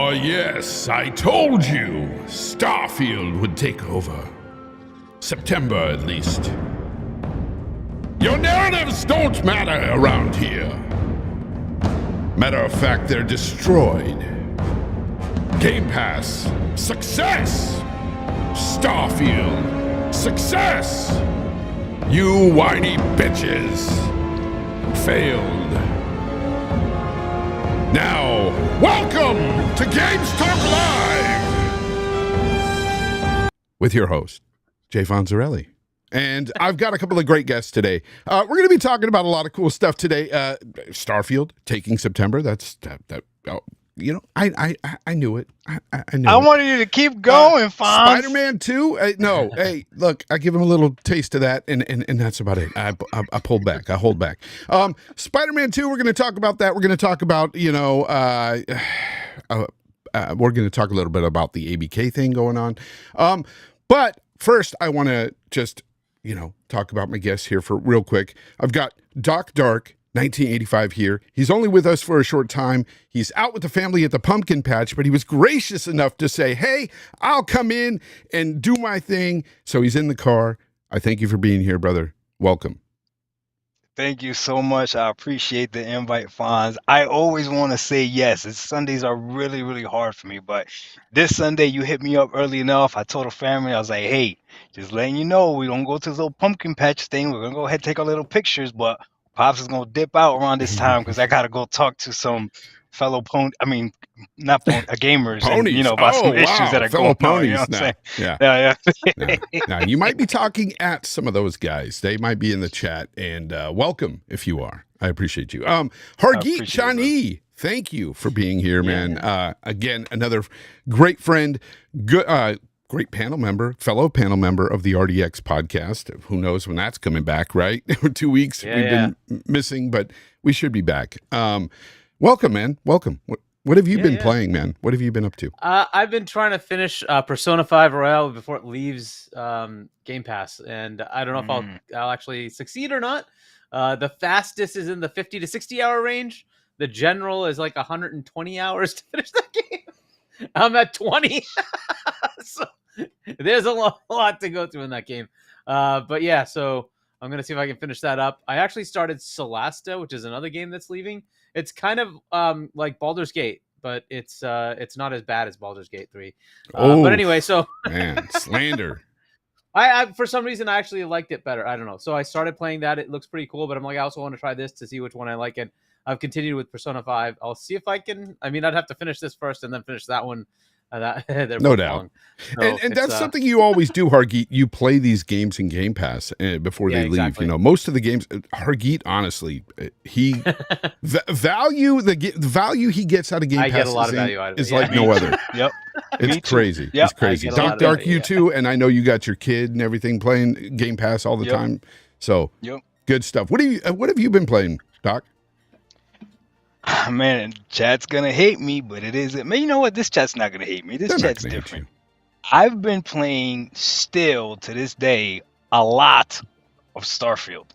Oh, yes, I told you Starfield would take over. September, at least. Your narratives don't matter around here. Matter of fact, they're destroyed. Game Pass, success! Starfield, success! You whiny bitches, failed. Now, welcome to Games Talk Live! With your host, Jay Fonzarelli. And I've got a couple of great guests today. We're going to be talking about a lot of cool stuff today. Starfield, taking September. I knew it. I knew it. I wanted you to keep going, Fonz. Spider-Man 2? No. Hey, look, I give him a little taste of that, and that's about it. I pulled back. I hold back. Spider-Man 2, we're going to talk about that. We're going to talk about, we're going to talk a little bit about the ABK thing going on. But first, I want to just, talk about my guests here for real quick. I've got Doc Dark, 1985 here. He's only with us for a short time. He's out with the family at the pumpkin patch, but he was gracious enough to say, hey, I'll come in and do my thing. So he's in the car. I thank you for being here, brother. Welcome. Thank you so much. I appreciate the invite, Fonz. I always want to say yes. Sundays are really, really hard for me, but this Sunday you hit me up early enough. I told the family, I was like, hey, just letting you know, we don't go to this little pumpkin patch thing. We're going to go ahead and take our little pictures, but Pops is going to dip out around this time because I got to go talk to some fellow gamers ponies. And, about some issues that are fellow going ponies. on. You know what I'm saying? Yeah. Now, you might be talking at some of those guys. They might be in the chat, and welcome if you are. I appreciate you. Hargeet Chani, thank you for being here, man. Again, another great friend, great panel member, fellow panel member of the RDX podcast. Who knows when that's coming back, right? 2 weeks we've been missing, but we should be back. Welcome, man. Welcome. What have you been playing, man? What have you been up to? I've been trying to finish Persona 5 Royale before it leaves Game Pass, and I don't know if I'll actually succeed or not. The fastest is in the 50 to 60 hour range. The general is like 120 hours to finish that game. I'm at 20. So there's a lot to go through in that game. But yeah, so I'm going to see if I can finish that up. I actually started Solasta, which is another game that's leaving. It's kind of like Baldur's Gate, but it's not as bad as Baldur's Gate 3. But anyway, so man, slander. I for some reason I actually liked it better. I don't know. So I started playing that. It looks pretty cool, but I'm like, I also want to try this to see which one I like. And I've continued with Persona 5. I'll see if I can. I mean, I'd have to finish this first and then finish that one. No doubt. So and that's something you always do, Hargeet. You play these games in Game Pass before they leave. Exactly. Most of the games, Hargeet, honestly, he the value he gets out of Game Pass is like no other. Yep. It's crazy. Yep. It's crazy. Doc Dark, you too, and I know you got your kid and everything playing Game Pass all the time. So good stuff. What have you been playing, Doc? Man, chat's gonna hate me, but it isn't. Man, you know what? This chat's not gonna hate me. This chat's different. I've been playing still to this day a lot of Starfield.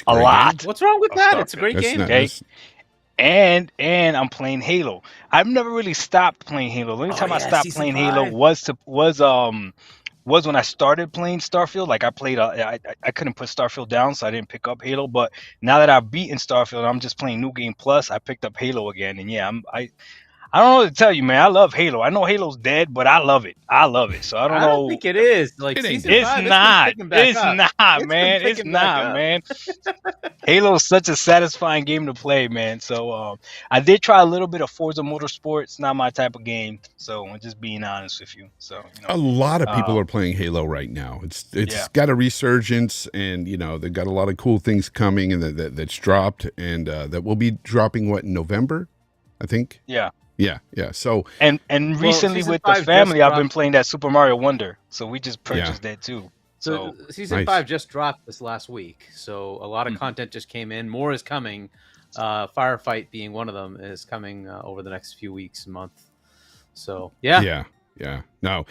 A lot. What's wrong with that? It's a great game. Okay. And I'm playing Halo. I've never really stopped playing Halo. The only time I stopped playing Halo was when I started playing Starfield. Like I couldn't put Starfield down, so I didn't pick up Halo. But now that I've beaten Starfield, I'm just playing New Game Plus. I picked up Halo again, and I don't know what to tell you, man. I love Halo. I know Halo's dead, but I love it. So I don't think it is. Like it's not, man. It's not, man. Halo's such a satisfying game to play, man. So I did try a little bit of Forza Motorsports. Not my type of game. So I'm just being honest with you. So a lot of people are playing Halo right now. It's got a resurgence, and they've got a lot of cool things coming, and that's dropped, and that will be dropping in November, I think. Yeah. So and recently with the family, I've been playing that Super Mario Wonder. So we just purchased that too. So season 5 just dropped this last week. So a lot of content just came in. More is coming. Firefight being one of them is coming over the next few weeks, month. So yeah. No.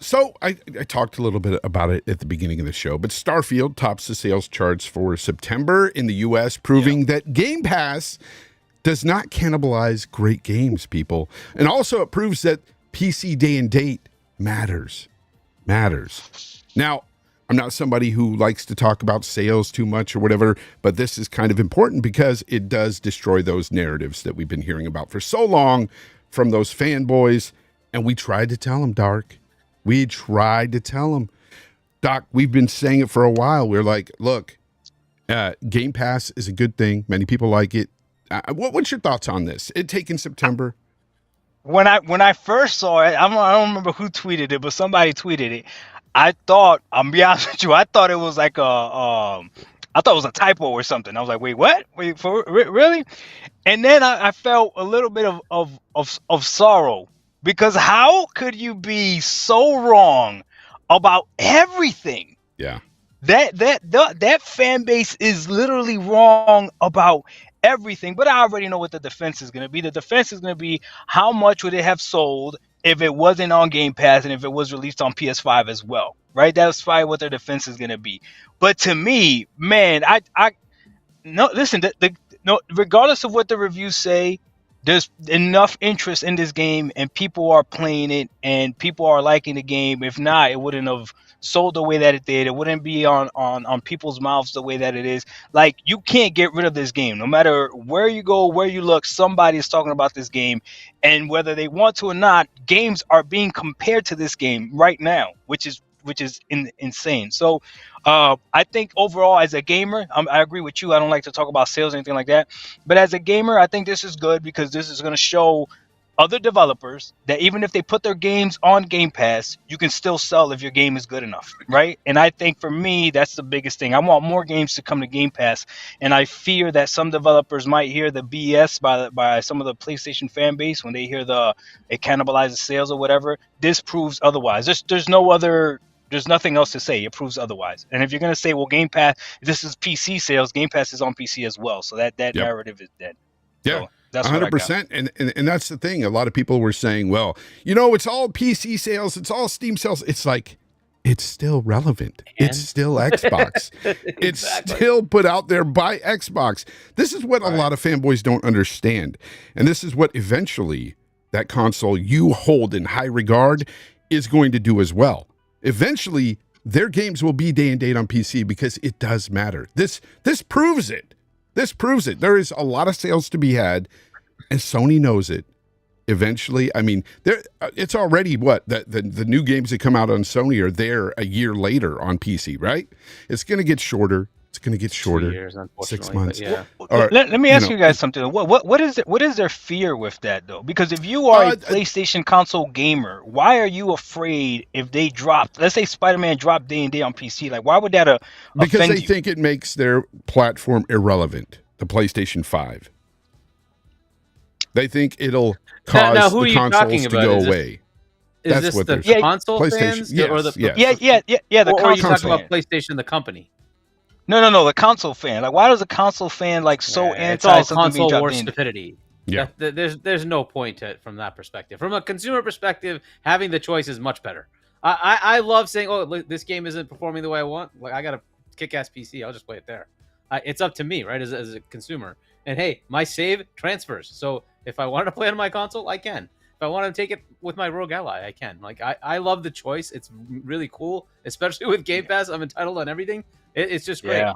So I talked a little bit about it at the beginning of the show, but Starfield tops the sales charts for September in the U.S., proving that Game Pass does not cannibalize great games, people. And also it proves that PC day and date matters. Now, I'm not somebody who likes to talk about sales too much or whatever, but this is kind of important because it does destroy those narratives that we've been hearing about for so long from those fanboys. And we tried to tell them, Dark. We tried to tell them. Doc, we've been saying it for a while. We're like, look, Game Pass is a good thing. Many people like it. What's your thoughts on this? It taking September? When I first saw it, I don't remember who tweeted it, but somebody tweeted it. I thought, I'm be honest with you, I thought it was like I thought it was a typo or something. I was like, wait, what? Wait, for really? And then I felt a little bit of sorrow, because how could you be so wrong about everything? Yeah. That fan base is literally wrong about everything. But I already know what the defense is going to be. The defense is going to be, how much would it have sold if it wasn't on Game Pass and if it was released on PS5 as well, right? That's probably what their defense is going to be. But to me, man, no, listen, no, regardless of what the reviews say, there's enough interest in this game and people are playing it and people are liking the game. If not, it wouldn't have sold the way that it did. It wouldn't be on people's mouths the way that it is. Like, you can't get rid of this game. No matter where you go, where you look, somebody is talking about this game. And whether they want to or not, games are being compared to this game right now, which is insane. So I think overall, as a gamer, I agree with you. I don't like to talk about sales or anything like that. But as a gamer, I think this is good, because this is going to show other developers that even if they put their games on Game Pass, you can still sell if your game is good enough, right? And I think for me, that's the biggest thing. I want more games to come to Game Pass, and I fear that some developers might hear the BS by some of the PlayStation fan base when they hear it cannibalizes sales or whatever. This proves otherwise. There's nothing else to say. It proves otherwise. And if you're going to say, well, Game Pass, this is PC sales, Game Pass is on PC as well. So that yep. narrative is dead. Yeah. So that's 100%. And that's the thing. A lot of people were saying, well, it's all PC sales. It's all Steam sales. It's like, it's still relevant. And? It's still Xbox. Exactly. It's still put out there by Xbox. This is what a lot of fanboys don't understand. And this is what eventually that console you hold in high regard is going to do as well. Eventually, their games will be day and date on PC because it does matter. This proves it. This proves it. There is a lot of sales to be had, and Sony knows it. Eventually, I mean, it's already the new games that come out on Sony are there a year later on PC, right? It's going to get shorter. It's going to get shorter. 2 years, 6 months. Yeah. Let me ask you guys something. What is their fear with that though? Because if you are a PlayStation console gamer, why are you afraid if they dropped? Let's say Spider-Man dropped day and day on PC. Like, why would that because offend they you? think it makes their platform irrelevant. The PlayStation 5. They think it'll cause the consoles to go away. Is this the console fans? Yes, or the the or are you talking fan. about PlayStation, the company? No, the console fan. Like, why does a console fan so it's anti all something being console dropped war in? stupidity? Yeah. There's no point to it from that perspective. From a consumer perspective, having the choice is much better. I love saying, oh, this game isn't performing the way I want. Like, I got a kick-ass PC. I'll just play it there. It's up to me, right, as a consumer. And hey, my save transfers. So if I wanted to play it on my console, I can. If I want to take it with my Rogue Ally, I can. Like, I love the choice. It's really cool, especially with Game Pass. I'm entitled on everything. It's just great. Yeah.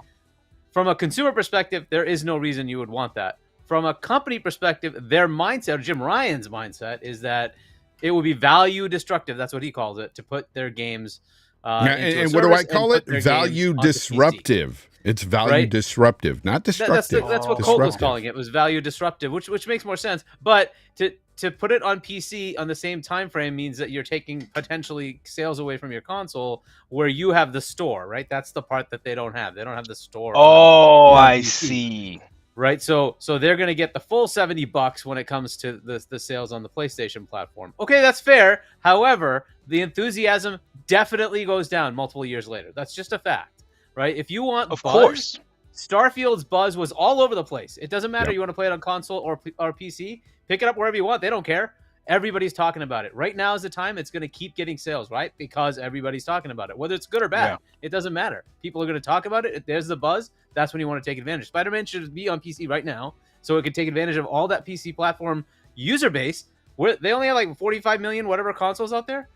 From a consumer perspective, there is no reason you would want that. From a company perspective, their mindset, Jim Ryan's mindset, is that it would be value destructive. That's what he calls it, to put their games and what do I call it? Value disruptive. It's value disruptive, not destructive. That's what Colt was calling it. It was value disruptive, which makes more sense. But to put it on PC on the same time frame means that you're taking potentially sales away from your console, where you have the store, right? That's the part that they don't have. They don't have the store. Oh, I see. Right, so they're going to get the full $70 when it comes to the sales on the PlayStation platform. Okay, that's fair. However, the enthusiasm definitely goes down multiple years later. That's just a fact, right? If you want of buzz, course, Starfield's buzz was all over the place. It doesn't matter. Yep. You want to play it on console or PC, pick it up wherever you want. They don't care. Everybody's talking about it. Right now is the time it's going to keep getting sales, right? Because everybody's talking about it. Whether it's good or bad, it doesn't matter. People are going to talk about it. If there's the buzz, that's when you want to take advantage. Spider-Man should be on PC right now. so it could take advantage of all that PC platform user base. Where they only have like 45 million whatever consoles out there.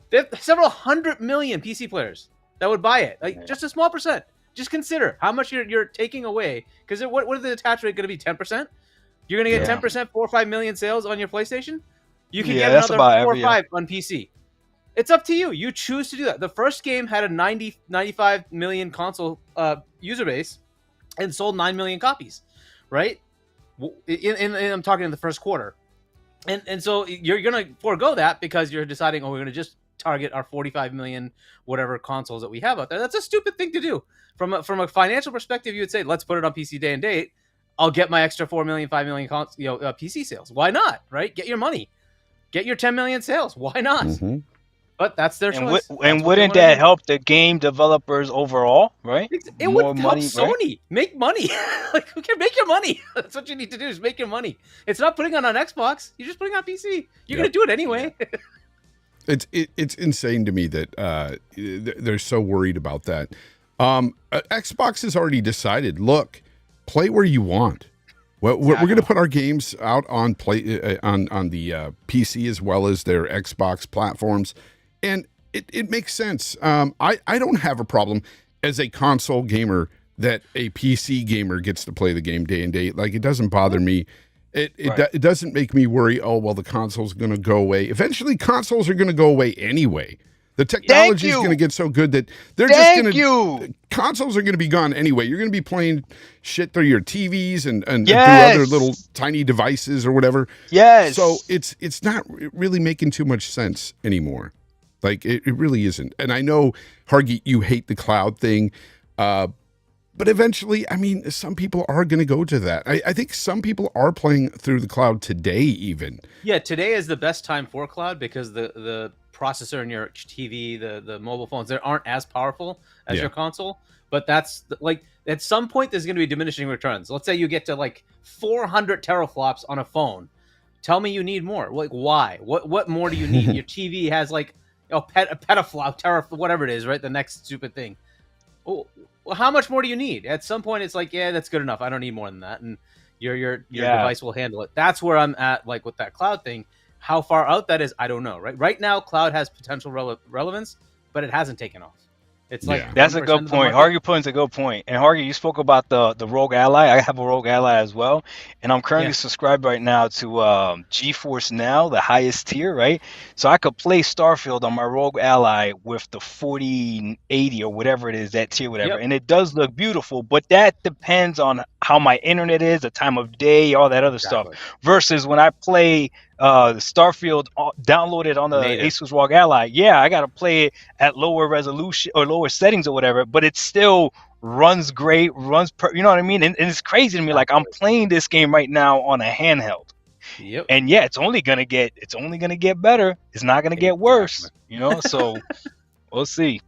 They have several 100 million PC players that would buy it. Like just a small percent. Just consider how much you're taking away. Because what is the attach rate going to be? 10%? You're going to get 10%, 4 or 5 million sales on your PlayStation? You can get another 4 or 5 on PC. It's up to you. You choose to do that. The first game had a 95 million console user base and sold 9 million copies, right? I'm talking in the first quarter. And so you're going to forego that because you're deciding, we're going to just target our 45 million whatever consoles that we have out there. That's a stupid thing to do. From a financial perspective, you would say, let's put it on PC day and date. I'll get my extra 4 million, 5 million PC sales. Why not, right? Get your money. Get your 10 million sales. Why not? Mm-hmm. But that's their choice. And wouldn't that help the game developers overall, right? It would help Sony make money. Like, who can make your money? That's what you need to do, is make your money. It's not putting it on Xbox. You're just putting it on PC. You're going to do it anyway. It's insane to me that they're so worried about that. Xbox has already decided, look, play where you want. Well, we're going to put our games out on on the PC as well as their Xbox platforms, and it makes sense. I don't have a problem as a console gamer that a PC gamer gets to play the game day and date. Like, it doesn't bother me. It doesn't make me worry. Oh, well, the console's going to go away. Eventually, consoles are going to go away anyway. The technology is going to get so good that they're just going to. Consoles are going to be gone anyway. You're going to be playing shit through your TVs and through other little tiny devices or whatever. Yes. So it's not really making too much sense anymore. Like, it really isn't. And I know, Hargeet, you hate the cloud thing. But eventually, I mean, some people are going to go to that. I think some people are playing through the cloud today even. Yeah, today is the best time for cloud because the processor in your TV, the mobile phones, they aren't as powerful as your console. But that's, like, at some point, there's going to be diminishing returns. Let's say you get to, like, 400 teraflops on a phone. Tell me you need more. Like, why? What more do you need? Your TV has, like, a petaflop, teraflop, whatever it is, right? The next stupid thing. Oh, well, how much more do you need? At some point, it's like, yeah, that's good enough. I don't need more than that, and your device will handle it. That's where I'm at, like, with that cloud thing. How far out that is, I don't know. Right now, cloud has potential relevance, but it hasn't taken off. It's like that's a good point. Hargeet points a good point. And Hargeet, you spoke about the Rogue Ally. I have a Rogue Ally as well, and I'm currently subscribed right now to GeForce Now, the highest tier, right? So I could play Starfield on my Rogue Ally with the 4080 or whatever it is, that tier, whatever, and it does look beautiful. But that depends on how my internet is, the time of day, all that other stuff. Versus when I play Starfield downloaded on the Asus ROG Ally, I got to play it at lower resolution or lower settings or whatever, but it still runs great, you know what I mean? And it's crazy to me. Like, I'm playing this game right now on a handheld. And it's only gonna get better. It's not gonna get worse, you know. So we'll see.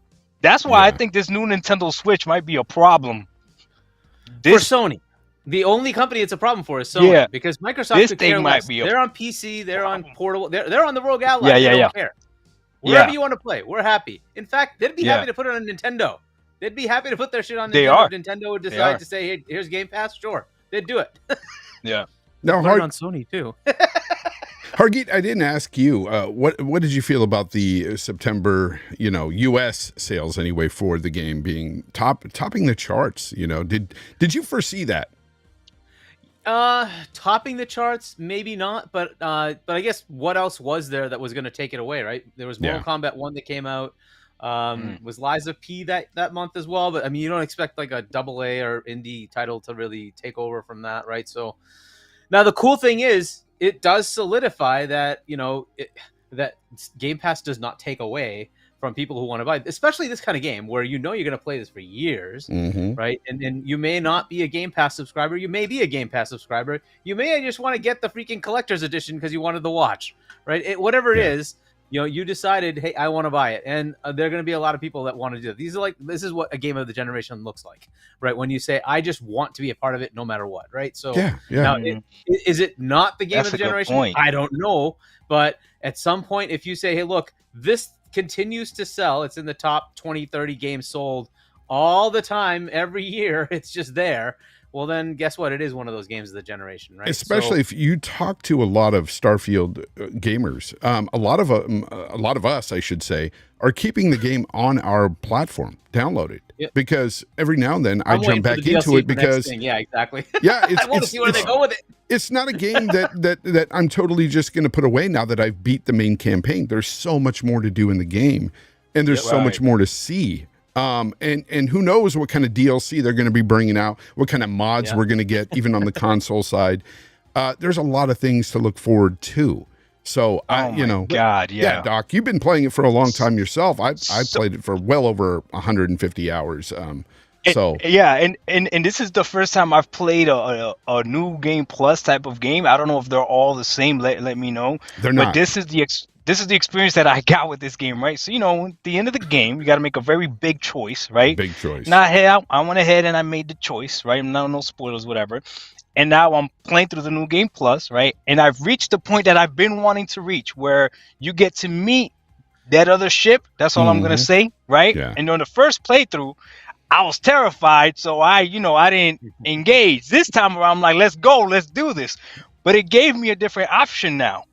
That's why I think this new Nintendo Switch might be a problem for Sony. The only company it's a problem for is Sony, because Microsoft could care less. They're on PC, they're on portable, they're on the Rogue Ally. They don't care. Wherever you want to play, we're happy. In fact, they'd be happy to put it on Nintendo. They'd be happy to put their shit on Nintendo. If Nintendo would decide to say, "Hey, here's Game Pass." Sure, they'd do it. Now, on Sony too. Hargeet, I didn't ask you. What did you feel about the September, U.S. sales anyway for the game being topping the charts? Did you foresee that? Topping the charts, maybe not, but I guess what else was there that was going to take it away, right? There was Mortal Kombat 1 that came out. Was Lies of P that month as well, but I mean, you don't expect like a AA or indie title to really take over from that, right? So now the cool thing is it does solidify that, that Game Pass does not take away from people who want to buy, especially this kind of game where you're going to play this for years, right? And you may not be a Game Pass subscriber. You may be a Game Pass subscriber. You may just want to get the freaking collector's edition because you wanted the watch, right? Whatever it is, you decided, hey, I want to buy it. And there are going to be a lot of people that want to do it. This is what a game of the generation looks like, right? When you say, I just want to be a part of it no matter what, right? So now, is it not the game of the generation? I don't know. But at some point, if you say, hey, look, this continues to sell, it's in the top 20, 30 games sold all the time, every year, it's just there. well, then guess what? It is one of those games of the generation, right? Especially if you talk to a lot of Starfield gamers, a lot of us, I should say, are keeping the game on our platform, downloaded. Yep. Because every now and then I jump back into it because yeah, exactly. Yeah, I want to see where they go with it. It's not a game that I'm totally just going to put away now that I've beat the main campaign. There's so much more to do in the game, and there's so much more to see. And who knows what kind of DLC they're going to be bringing out, what kind of mods we're going to get, even on the console side. There's a lot of things to look forward to. So, God, yeah, Doc, you've been playing it for a long time yourself. I've played it for well over 150 hours. And this is the first time I've played a new game plus type of game. I don't know if they're all the same. Let me know. They're not. But this is the experience that I got with this game, right? So, at the end of the game, you got to make a very big choice, right? Big choice. Now, hey, I went ahead and I made the choice, right? No spoilers, whatever. And now I'm playing through the new game plus, right? And I've reached the point that I've been wanting to reach, where you get to meet that other ship. That's all I'm gonna say, right? Yeah. And on the first playthrough, I was terrified, so I didn't engage. This time around, I'm like, let's go, let's do this. But it gave me a different option now,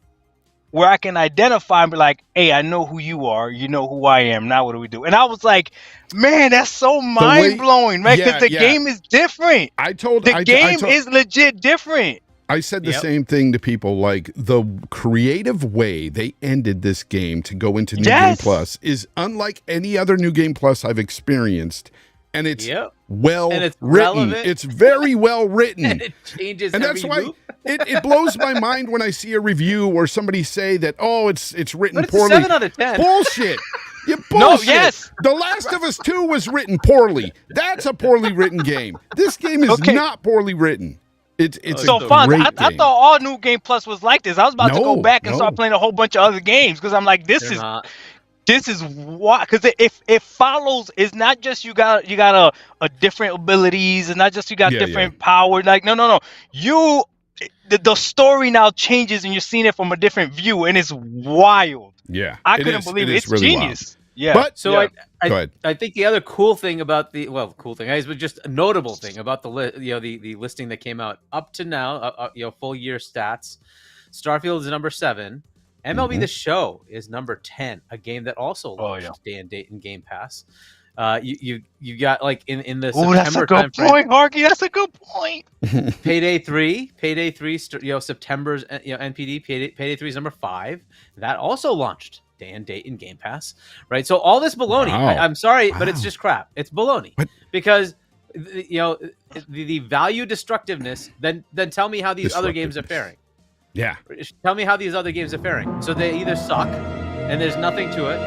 where I can identify and be like, hey, I know who you are. You know who I am. Now what do we do? And I was like, man, that's so mind-blowing, right? Because the game is different. The game is legit different. I said the same thing to people, like the creative way they ended this game to go into New Game Plus is unlike any other New Game Plus I've experienced. And it's well written. Relevant. It's very well written. And it changes and that's why it blows my mind when I see a review or somebody say that, it's written but it's poorly. 7 out of 10. Bullshit. You bullshit. No, yes. The Last of Us 2 was written poorly. That's a poorly written game. This game is not poorly written. It's so fun. I thought all New Game Plus was like this. I was about to go back and start playing a whole bunch of other games because I'm like, this is why, because if it follows, it's not just you got a different abilities, and not just you got different power. Like no, the story now changes, and you're seeing it from a different view, and it's wild. Yeah, I couldn't believe it. It's really genius. Wild. Yeah, but I think the other cool thing about but just a notable thing about the listing that came out up to now, full year stats, Starfield is number 7. MLB The Show is number 10, a game that also launched day and date in Game Pass. You got like in the September that's a good point, Hargeet. That's a good point. Payday 3, September's NPD. Payday 3 is number 5. That also launched day and date in Game Pass, right? So all this baloney. Wow. I'm sorry, but it's just crap. It's baloney because the value destructiveness. Then tell me how these other games are faring. Yeah. Tell me how these other games are faring. So they either suck, and there's nothing to it.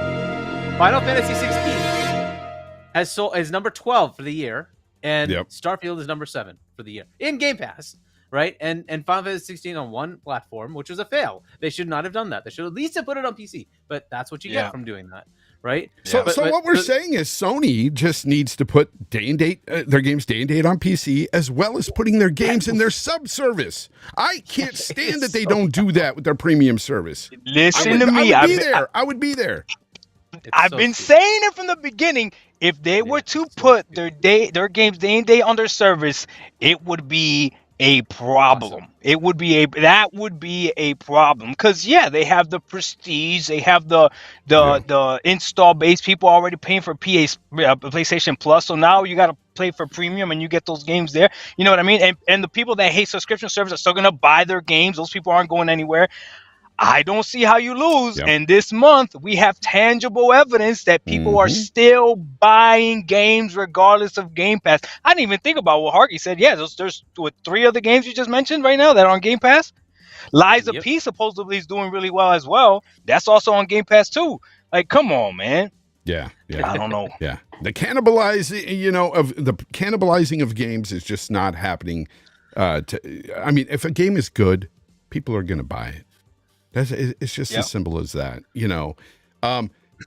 Final Fantasy 16 is number 12 for the year, and Starfield is number 7 for the year in Game Pass, right? And Final Fantasy 16 on one platform, which was a fail. They should not have done that. They should at least have put it on PC. But that's what you get from doing that, right? So what we're saying is Sony just needs to put day and date their games day and date on PC, as well as putting their games in their sub service. I can't stand that they don't do that with their premium service. Listen to me. I would be there. I've been saying it from the beginning. If they were to put their games day and day on their service, it would be a problem. Awesome. That would be a problem because they have the prestige, they have the install base. People are already paying for PlayStation Plus, so now you got to pay for premium and you get those games there. You know what I mean? And the people that hate subscription service are still gonna buy their games. Those people aren't going anywhere. I don't see how you lose. Yep. And this month, we have tangible evidence that people are still buying games regardless of Game Pass. I didn't even think about what Hargeet said. Yeah, there's 3 other games you just mentioned right now that are on Game Pass. Lies of P supposedly is doing really well as well. That's also on Game Pass too. Like, come on, man. Yeah. I don't know. Yeah. The cannibalizing of games is just not happening. If a game is good, people are going to buy it. It's just as simple as that,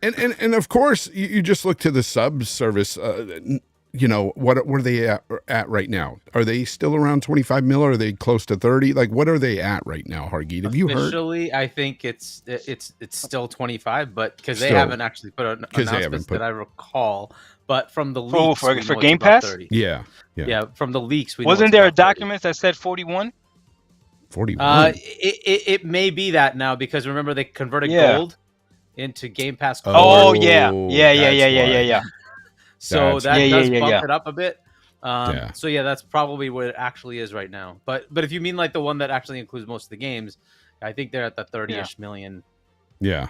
and of course you just look to the sub service. What are they at right now? Are they still around 25 mil? Or are they close to 30? Like, what are they at right now, Hargeet? Have you heard? Officially, I think it's still 25, but because they haven't actually put an announcement that I recall. but from the leaks, for we know it's Game above Pass? 30. Yeah. Yeah, from the leaks, we know Wasn't it's there a above 30. document that said 41? 41. It may be that now because remember they converted Yeah. gold into Game Pass. Oh, Core. yeah. that's Yeah. So That's that why. does Yeah. bump it up a bit. Yeah. So yeah, that's probably what it actually is right now. But if you mean like the one that actually includes most of the games, I think they're at the 30-ish million. Yeah.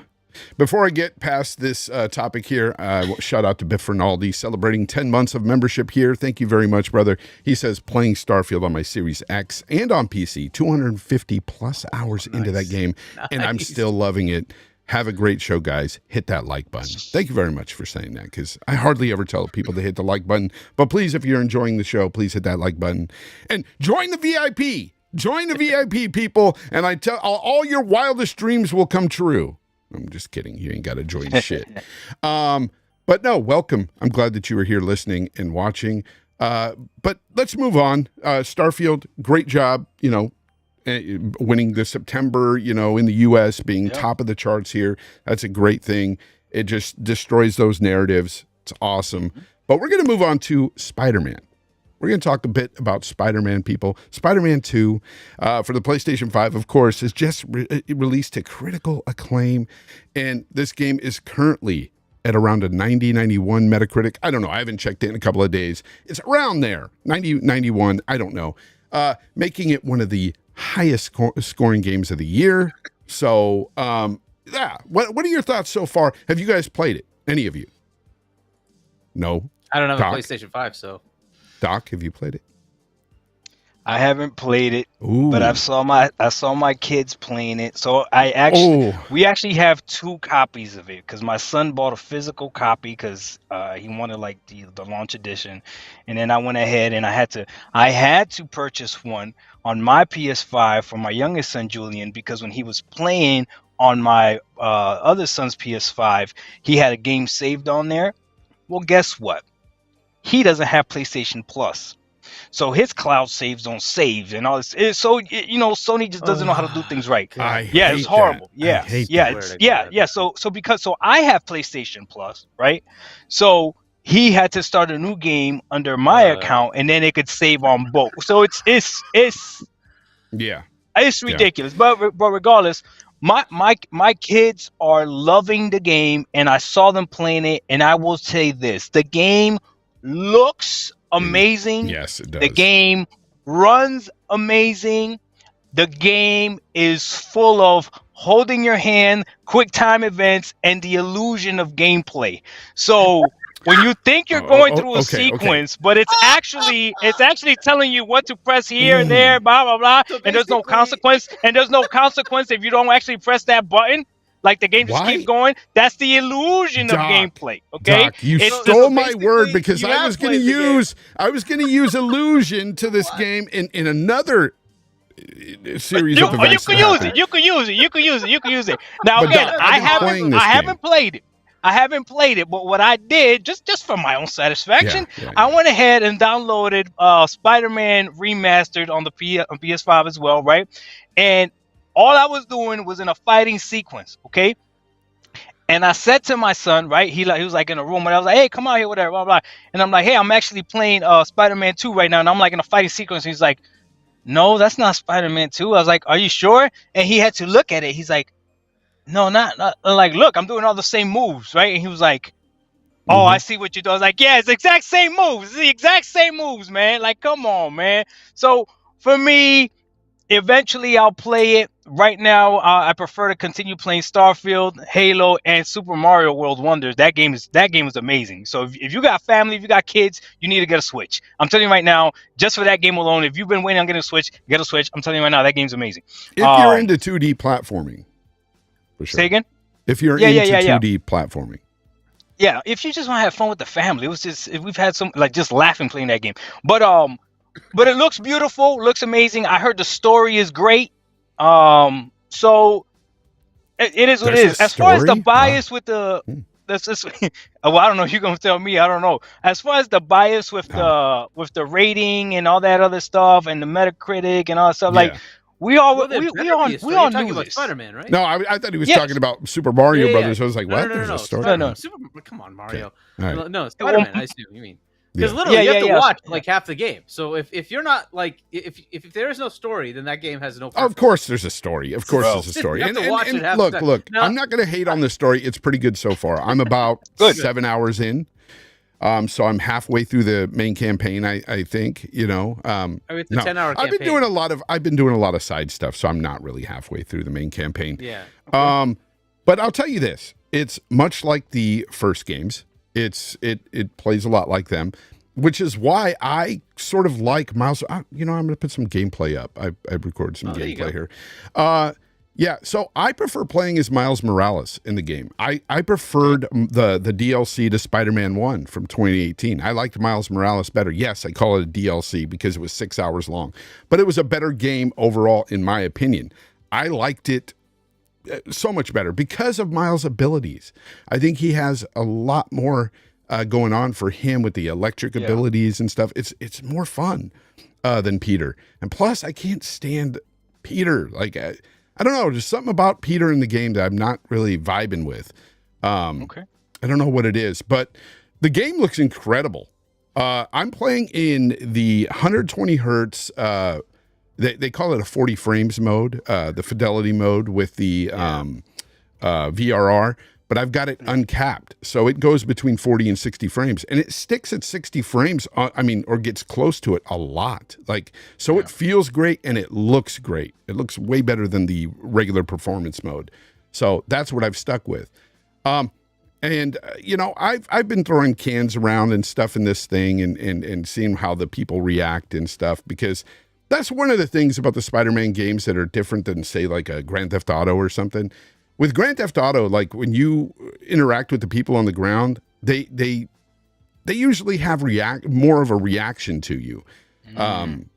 Before I get past this topic here, shout out to Biff Rinaldi celebrating 10 months of membership here. Thank you very much, brother. He says, playing Starfield on my Series X and on PC, 250 plus hours into that game, and I'm still loving it. Have a great show, guys. Hit that like button. Thank you very much for saying that, because I hardly ever tell people to hit the like button. But please, if you're enjoying the show, please hit that like button. And join the VIP. Join the VIP, people. And I tell all your wildest dreams will come true. I'm just kidding. You ain't got to join shit. But no, welcome. I'm glad that you were here listening and watching. But let's move on. Starfield, great job, winning the September, in the U.S., being top of the charts here. That's a great thing. It just destroys those narratives. It's awesome. But we're going to move on to Spider-Man. We're going to talk a bit about Spider-Man, people. Spider-Man 2 for the PlayStation 5, of course, is just released to critical acclaim. And this game is currently at around a 90, 91 Metacritic. I don't know. I haven't checked it in a couple of days. It's around there. 90, 91. I don't know. Making it one of the highest scoring games of the year. So, yeah. What are your thoughts so far? Have you guys played it? Any of you? No? I don't have Doc? a PlayStation 5, so. Doc, have you played it? I haven't played it, Ooh. but I saw my kids playing it. So we actually have 2 copies of it because my son bought a physical copy because he wanted like the launch edition, and then I went ahead and I had to purchase one on my PS5 for my youngest son Julian, because when he was playing on my other son's PS5, he had a game saved on there. Well, guess what? He doesn't have PlayStation Plus. So his cloud saves don't save and all this. Sony just doesn't know how to do things right. It's horrible. So I have PlayStation Plus, right? So he had to start a new game under my account, and then it could save on both. So it's ridiculous. But regardless, my kids are loving the game, and I saw them playing it, and I will say this: the game looks amazing. Yes, it does. The game runs amazing. The game is full of holding your hand, quick time events, and the illusion of gameplay. So when you think you're going through a sequence, but it's actually telling you what to press here and there, blah blah blah, so and there's no consequence. And there's no consequence if you don't actually press that button. Like the game just keeps going. That's the illusion of gameplay. Okay, Doc, you stole my word, because I was going to use illusion to this game in another series of events. You can use it. Now again, Doc, I haven't played it. I haven't played it, but what I did, just for my own satisfaction, I went ahead and downloaded Spider-Man Remastered on the PS5 as well, right? And all I was doing was in a fighting sequence, okay? And I said to my son, right? He was like in a room, and I was like, "Hey, come out here, whatever, blah blah." And I'm like, "Hey, I'm actually playing Spider-Man 2 right now," and I'm like in a fighting sequence. And he's like, "No, that's not Spider-Man 2." I was like, "Are you sure?" And he had to look at it. He's like, "No, not." I'm like, "Look, I'm doing all the same moves, right?" And he was like, "Oh, I see what you do." I was like, "Yeah, it's the exact same moves. It's the exact same moves, man. Like, come on, man." So for me, eventually I'll play it. Right now, I prefer to continue playing Starfield, Halo, and Super Mario World Wonders. That game is amazing. So if you got family, if you got kids, you need to get a Switch. I'm telling you right now, just for that game alone, if you've been waiting on getting a Switch, get a Switch. I'm telling you right now, that game's amazing. If you're into 2D platforming, for sure. Say again? If you're into 2D platforming. Yeah, if you just want to have fun with the family, we've had some just laughing playing that game. But it looks beautiful, looks amazing. I heard the story is great. So it is what it is. As far as the bias with the that's just well, I don't know. You're gonna tell me. I don't know. As far as the bias with the rating and all that other stuff and the Metacritic and all that stuff, We all Well, there we better all be a story. we all You're talking knew about this. Spider-Man, right? No, I thought he was Yes. talking about Super Mario Yeah, Brothers. I was like, what? No, There's a story? Spider-Man. No. Come on, Mario. All right. No, Spider-Man. I assume you mean. Because Yeah. literally, you have to Yeah. watch like half the game. So if you're not like if there is no story, then that game has no purpose. Of course, there's a story. Of course, there's a story. You have to watch it half look, the time. look. Now- I'm not going to hate on the story. It's pretty good so far. I'm about 7 hours in. So I'm halfway through the main campaign. I think, you know. I mean, it's a no, 10-hour campaign. I've been doing a lot of side stuff, so I'm not really halfway through the main campaign. Yeah. But I'll tell you this: it's much like the first games. It plays a lot like them, which is why I sort of like Miles. You know, I'm going to put some gameplay up. I've recorded some gameplay here. Yeah, so I prefer playing as Miles Morales in the game. I preferred the DLC to Spider-Man 1 from 2018. I liked Miles Morales better. Yes, I call it a DLC because it was 6 hours long, but it was a better game overall, in my opinion. I liked it so much better because of Miles' abilities. I think he has a lot more going on for him with the electric abilities and stuff. It's more fun than Peter. And plus, I can't stand Peter. Like, I don't know, there's something about Peter in the game that I'm not really vibing with. Okay. I don't know what it is, but the game looks incredible. I'm playing in the 120 hertz. They call it a 40 frames mode, the fidelity mode with the VRR, but I've got it uncapped. So it goes between 40 and 60 frames, and it sticks at 60 frames. Or gets close to it a lot. Like, so it feels great and it looks great. It looks way better than the regular performance mode. So that's what I've stuck with. You know, I've been throwing cans around and stuff in this thing and seeing how the people react and stuff, because that's one of the things about the Spider-Man games that are different than, say, like a Grand Theft Auto or something. With Grand Theft Auto, like when you interact with the people on the ground, they usually have more of a reaction to you.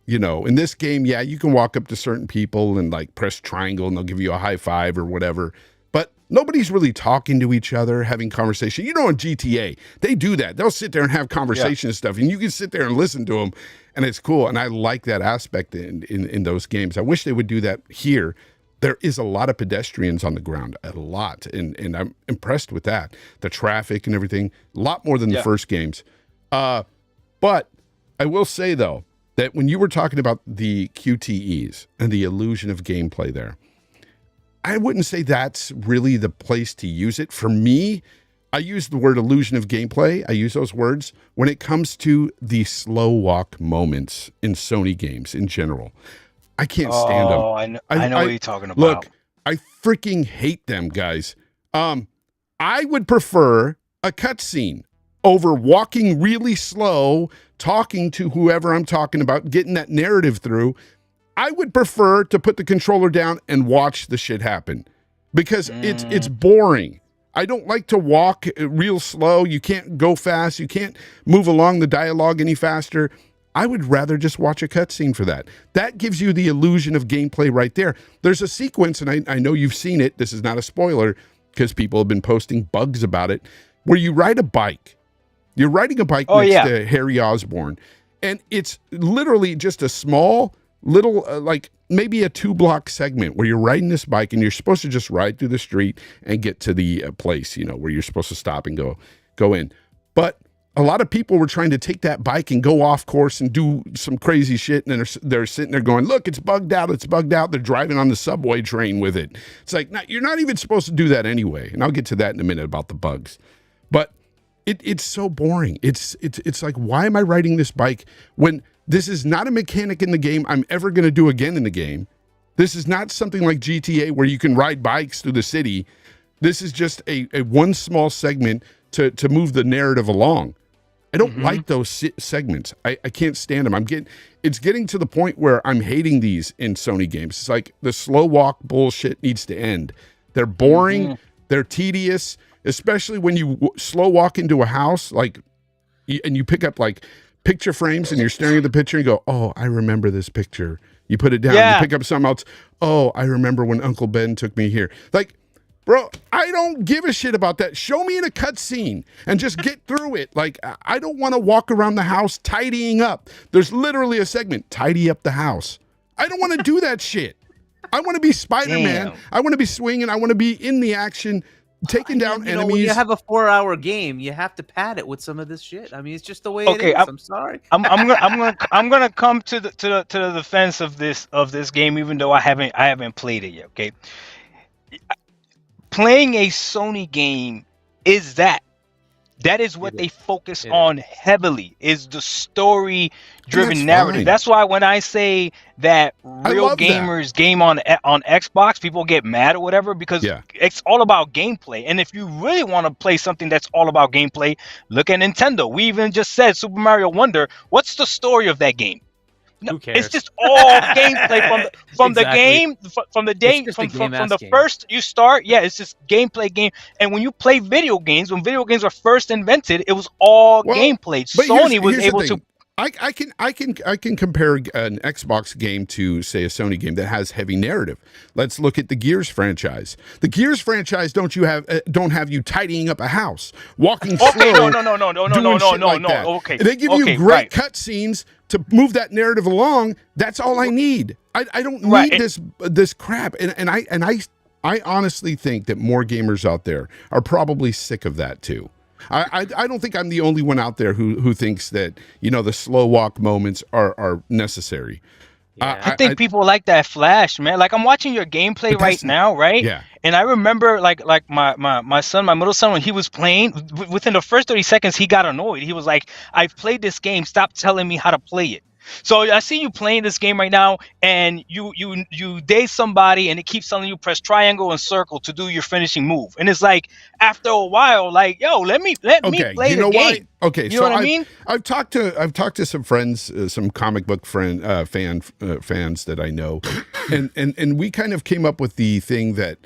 You know, in this game, you can walk up to certain people and like press triangle and they'll give you a high five or whatever. But nobody's really talking to each other, having conversation. You know, in GTA, they do that. They'll sit there and have conversation and stuff, and you can sit there and listen to them, and it's cool. And I like that aspect in those games. I wish they would do that here. There is a lot of pedestrians on the ground, a lot, and I'm impressed with that. The traffic and everything, a lot more than the first games. But I will say, though, that when you were talking about the QTEs and the illusion of gameplay there, I wouldn't say that's really the place to use it. For me, I use the word illusion of gameplay. I use those words when it comes to the slow walk moments in Sony games in general. I can't stand them. I know what you're talking about. Look, I freaking hate them, guys. I would prefer a cutscene over walking really slow, talking to whoever I'm talking about, getting that narrative through. I would prefer to put the controller down and watch the shit happen, because it's boring. I don't like to walk real slow. You can't go fast. You can't move along the dialogue any faster. I would rather just watch a cutscene for that. That gives you the illusion of gameplay right there. There's a sequence, and I know you've seen it. This is not a spoiler because people have been posting bugs about it, where you ride a bike. You're riding a bike next to Harry Osborn, and it's literally just a small little, like maybe a 2-block segment where you're riding this bike and you're supposed to just ride through the street and get to the place, you know, where you're supposed to stop and go in. But a lot of people were trying to take that bike and go off course and do some crazy shit. And they're sitting there going, look, it's bugged out. It's bugged out. They're driving on the subway train with it. It's like, you're not even supposed to do that anyway. And I'll get to that in a minute about the bugs. But it's so boring. It's like, why am I riding this bike when this is not a mechanic in the game I'm ever going to do again in the game? This is not something like GTA where you can ride bikes through the city. This is just a one small segment to move the narrative along. I don't like those segments. I can't stand them. It's getting to the point where I'm hating these in Sony games. It's like the slow walk bullshit needs to end. They're boring. They're tedious, especially when you slow walk into a house, and you pick up like picture frames and you're staring at the picture and go, oh, I remember this picture. You put it down, you pick up something else. Oh, I remember when Uncle Ben took me here. Like, bro, I don't give a shit about that. Show me in a cutscene and just get through it. Like, I don't want to walk around the house tidying up. There's literally a segment, tidy up the house. I don't want to do that shit. I want to be Spider-Man. Damn. I want to be swinging. I want to be in the action, taking down You know, enemies. when you have a 4-hour game, you have to pad it with some of this shit. I mean, it's just the way Okay, it is. I'm sorry. I'm gonna come to the defense of this game, even though I haven't played it yet. Okay, playing a Sony game is that is what they focus on heavily, is the story driven narrative. fine. That's why when I say that real gamers game on Xbox, people get mad or whatever, because it's all about gameplay. And if you really want to play something that's all about gameplay, look at Nintendo. We even just said Super Mario Wonder. What's the story of that game? No, who cares? It's just all gameplay from the game, from the first you start. Yeah, it's just gameplay. And when you play video games, when video games were first invented, it was all gameplay. Sony was able to. I can compare an Xbox game to, say, a Sony game that has heavy narrative. Let's look at the Gears franchise. The Gears franchise don't have you tidying up a house, walking slow. No. Okay, they give you great cutscenes to move that narrative along. That's all I need. I don't need this crap. And I honestly think that more gamers out there are probably sick of that too. I don't think I'm the only one out there who thinks that, you know, the slow walk moments are necessary. Yeah. I think people like that flash, man. Like, I'm watching your gameplay right now, right? Yeah. And I remember like my son, my middle son, when he was playing, within the first 30 seconds, he got annoyed. He was like, I've played this game. Stop telling me how to play it. So I see you playing this game right now, and you date somebody, and it keeps telling you press triangle and circle to do your finishing move, and it's like after a while, like, yo, let me play the game. Okay, you know what I mean? I've talked to some friends, some comic book fans that I know, and we kind of came up with the thing that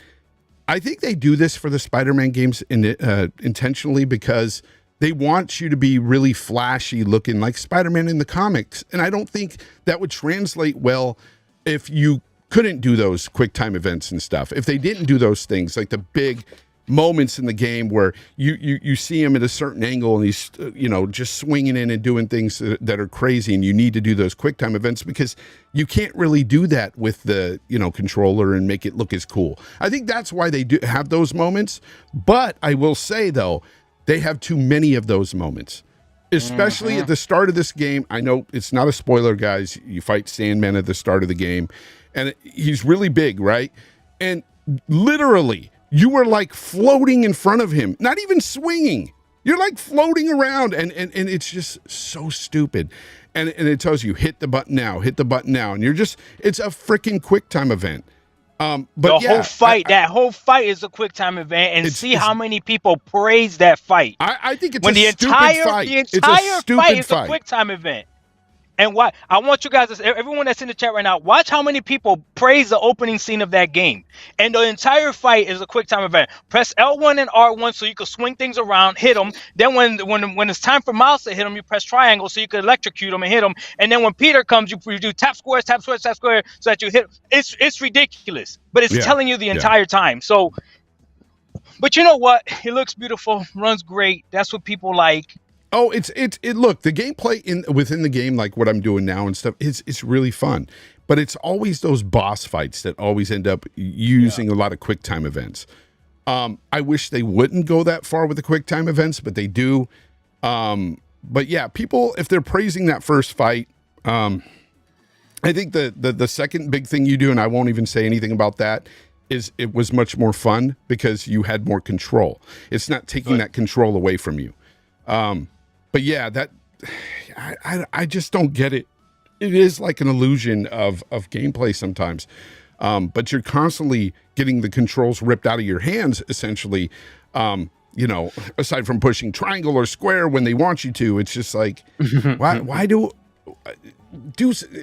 I think they do this for the Spider-Man games intentionally, because they want you to be really flashy looking like Spider-Man in the comics. And I don't think that would translate well if you couldn't do those quick time events and stuff. If they didn't do those things, like the big moments in the game where you see him at a certain angle and he's, you know, just swinging in and doing things that are crazy, and you need to do those quick time events because you can't really do that with the, you know, controller and make it look as cool. I think that's why they do have those moments. But I will say, though, they have too many of those moments, especially at the start of this game. I know it's not a spoiler, guys. You fight Sandman at the start of the game, and he's really big, right? And literally, you were like floating in front of him, not even swinging. You're like floating around, and it's just so stupid. And it tells you, hit the button now, and you're just, it's a freaking quick time event. But that whole fight is a quick time event, and see how many people praise that fight. I think it's a stupid fight. The entire fight is a quick time event. And what I want you guys, everyone that's in the chat right now, watch how many people praise the opening scene of that game. And the entire fight is a quick time event. Press L1 and R1 so you can swing things around, hit them. Then when it's time for Miles to hit them, you press triangle so you can electrocute them and hit them. And then when Peter comes, you do tap square, so that you hit. It's ridiculous, but it's telling you the entire time. So, but you know what? It looks beautiful, runs great. That's what people like. Oh, it look, the gameplay within the game, like what I'm doing now and stuff, it's really fun. But it's always those boss fights that always end up using a lot of quick time events. I wish they wouldn't go that far with the quick time events, but they do. But yeah, people, if they're praising that first fight, I think the second big thing you do, and I won't even say anything about that, is it was much more fun because you had more control. It's not taking that control away from you. But yeah, that I just don't get it. It is like an illusion of gameplay sometimes. But you're constantly getting the controls ripped out of your hands, essentially. You know, aside from pushing triangle or square when they want you to, it's just like, why do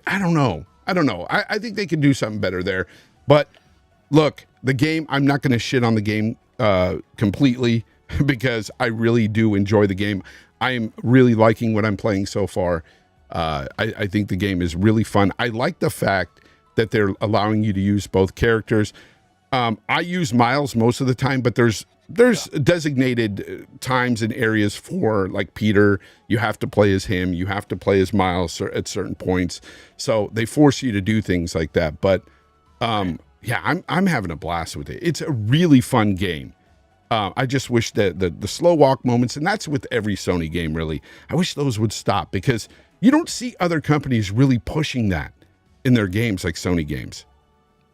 I don't know. I think they could do something better there. But look, the game, I'm not going to shit on the game completely because I really do enjoy the game. I'm really liking what I'm playing so far. I think the game is really fun. I like the fact that they're allowing you to use both characters. I use Miles most of the time, but there's designated times and areas for, like, Peter. You have to play as him. You have to play as Miles at certain points. So they force you to do things like that. But Yeah, I'm having a blast with it. It's a really fun game. I just wish that the slow walk moments, and that's with every Sony game, really. I wish those would stop because you don't see other companies really pushing that in their games like Sony games.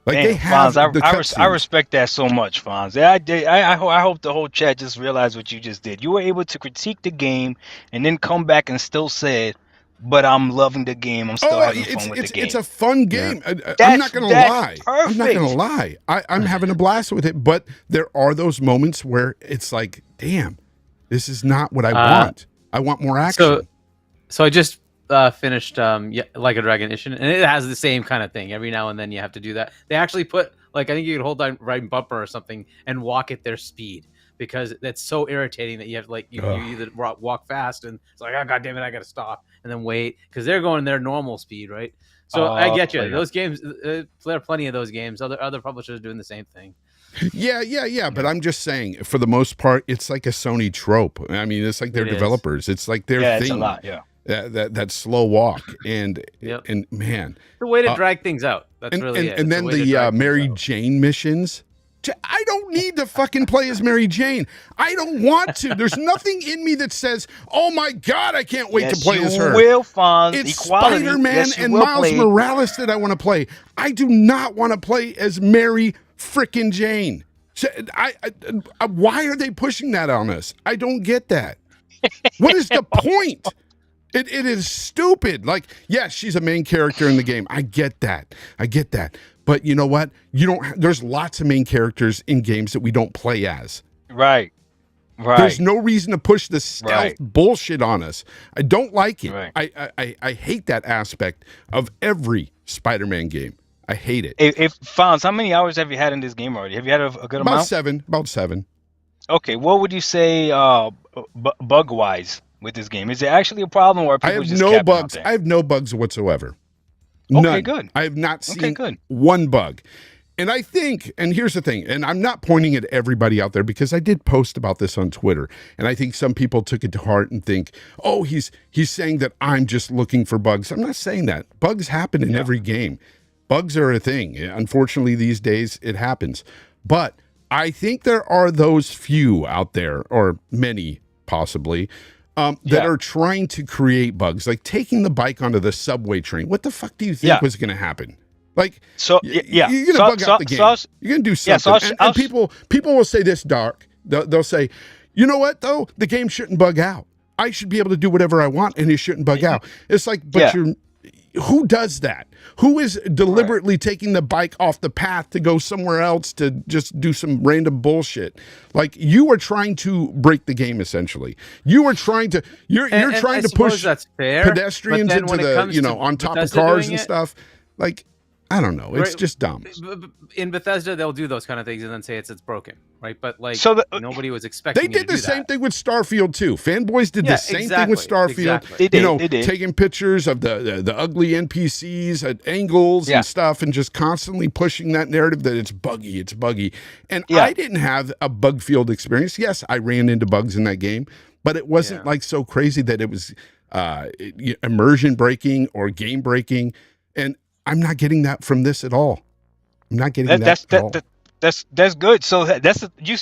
Like Damn, they have Fonz, I respect that so much, Fonz. I hope the whole chat just realized what you just did. You were able to critique the game and then come back and still said, but I'm loving the game. I'm still having fun with the game. It's a fun game. Yeah. I'm not going to lie. Perfect. I'm not going to lie. I'm having a blast with it, but there are those moments where it's like, damn, this is not what I want. I want more action. So I just finished Like a Dragon Edition, and it has the same kind of thing. Every now and then you have to do that. They actually put, like, I think you can hold down right bumper or something and walk at their speed, because that's so irritating that you have to, like, you either walk fast and it's like, oh god damn it, I gotta stop and then wait because they're going their normal speed, right? So I get you. Those games, there are plenty of those games. Other publishers are doing the same thing. Yeah. But I'm just saying, for the most part, it's like a Sony trope. I mean, it's like their developers. It's like their thing. It's a lot. Yeah. That slow walk and man, the way to drag things out. That's really it. And then the Mary Jane missions. I don't need to fucking play as Mary Jane. I don't want to. There's nothing in me that says, "Oh my god, I can't wait to play as her." Will, Fonz. It's Spider-Man and Miles Morales that I want to play. I do not want to play as Mary frickin' Jane. Why are they pushing that on us? I don't get that. What is the point? It is stupid. Like, yes, she's a main character in the game. I get that. But you know what? There's lots of main characters in games that we don't play as. Right. There's no reason to push the stealth bullshit on us. I don't like it. Right. I hate that aspect of every Spider-Man game. I hate it. If Fonz, how many hours have you had in this game already? Have you had a good amount? About seven. Okay, what would you say bug-wise with this game? Is it actually a problem, or are people just capping out there? I have no bugs whatsoever. Okay, None. good. I have not seen one bug. And I think, and here's the thing, and I'm not pointing at everybody out there because I did post about this on Twitter, and I think some people took it to heart and think, oh, he's saying that I'm just looking for bugs. I'm not saying that. Bugs happen in every game. Bugs are a thing. Unfortunately, these days it happens. But I think there are those few out there, or many possibly, that are trying to create bugs, like taking the bike onto the subway train. What the fuck do you think was going to happen? Like, you're going to bug out the game. You're going to do something. And people will say this, Dark. They'll say, you know what, though? The game shouldn't bug out. I should be able to do whatever I want, and it shouldn't bug out. It's like, but who does that? Who is deliberately taking the bike off the path to go somewhere else to just do some random bullshit? Like, you are trying to break the game, essentially. You are trying to you're trying to push pedestrians into the on top of cars and stuff. Like, I don't know. It's just dumb. In Bethesda, they'll do those kind of things and then say it's broken, right? But like, nobody was NPCs. They did the same thing with Starfield too. Fanboys did the same thing with Starfield. They did. Taking pictures of the ugly NPCs at angles and stuff, and just constantly pushing that narrative that it's buggy. And I didn't have a bug field experience. Yes, I ran into bugs in that game, but it wasn't like so crazy that it was immersion breaking or game breaking. And I'm not getting that from this at all. I'm not getting that at all. That's good. So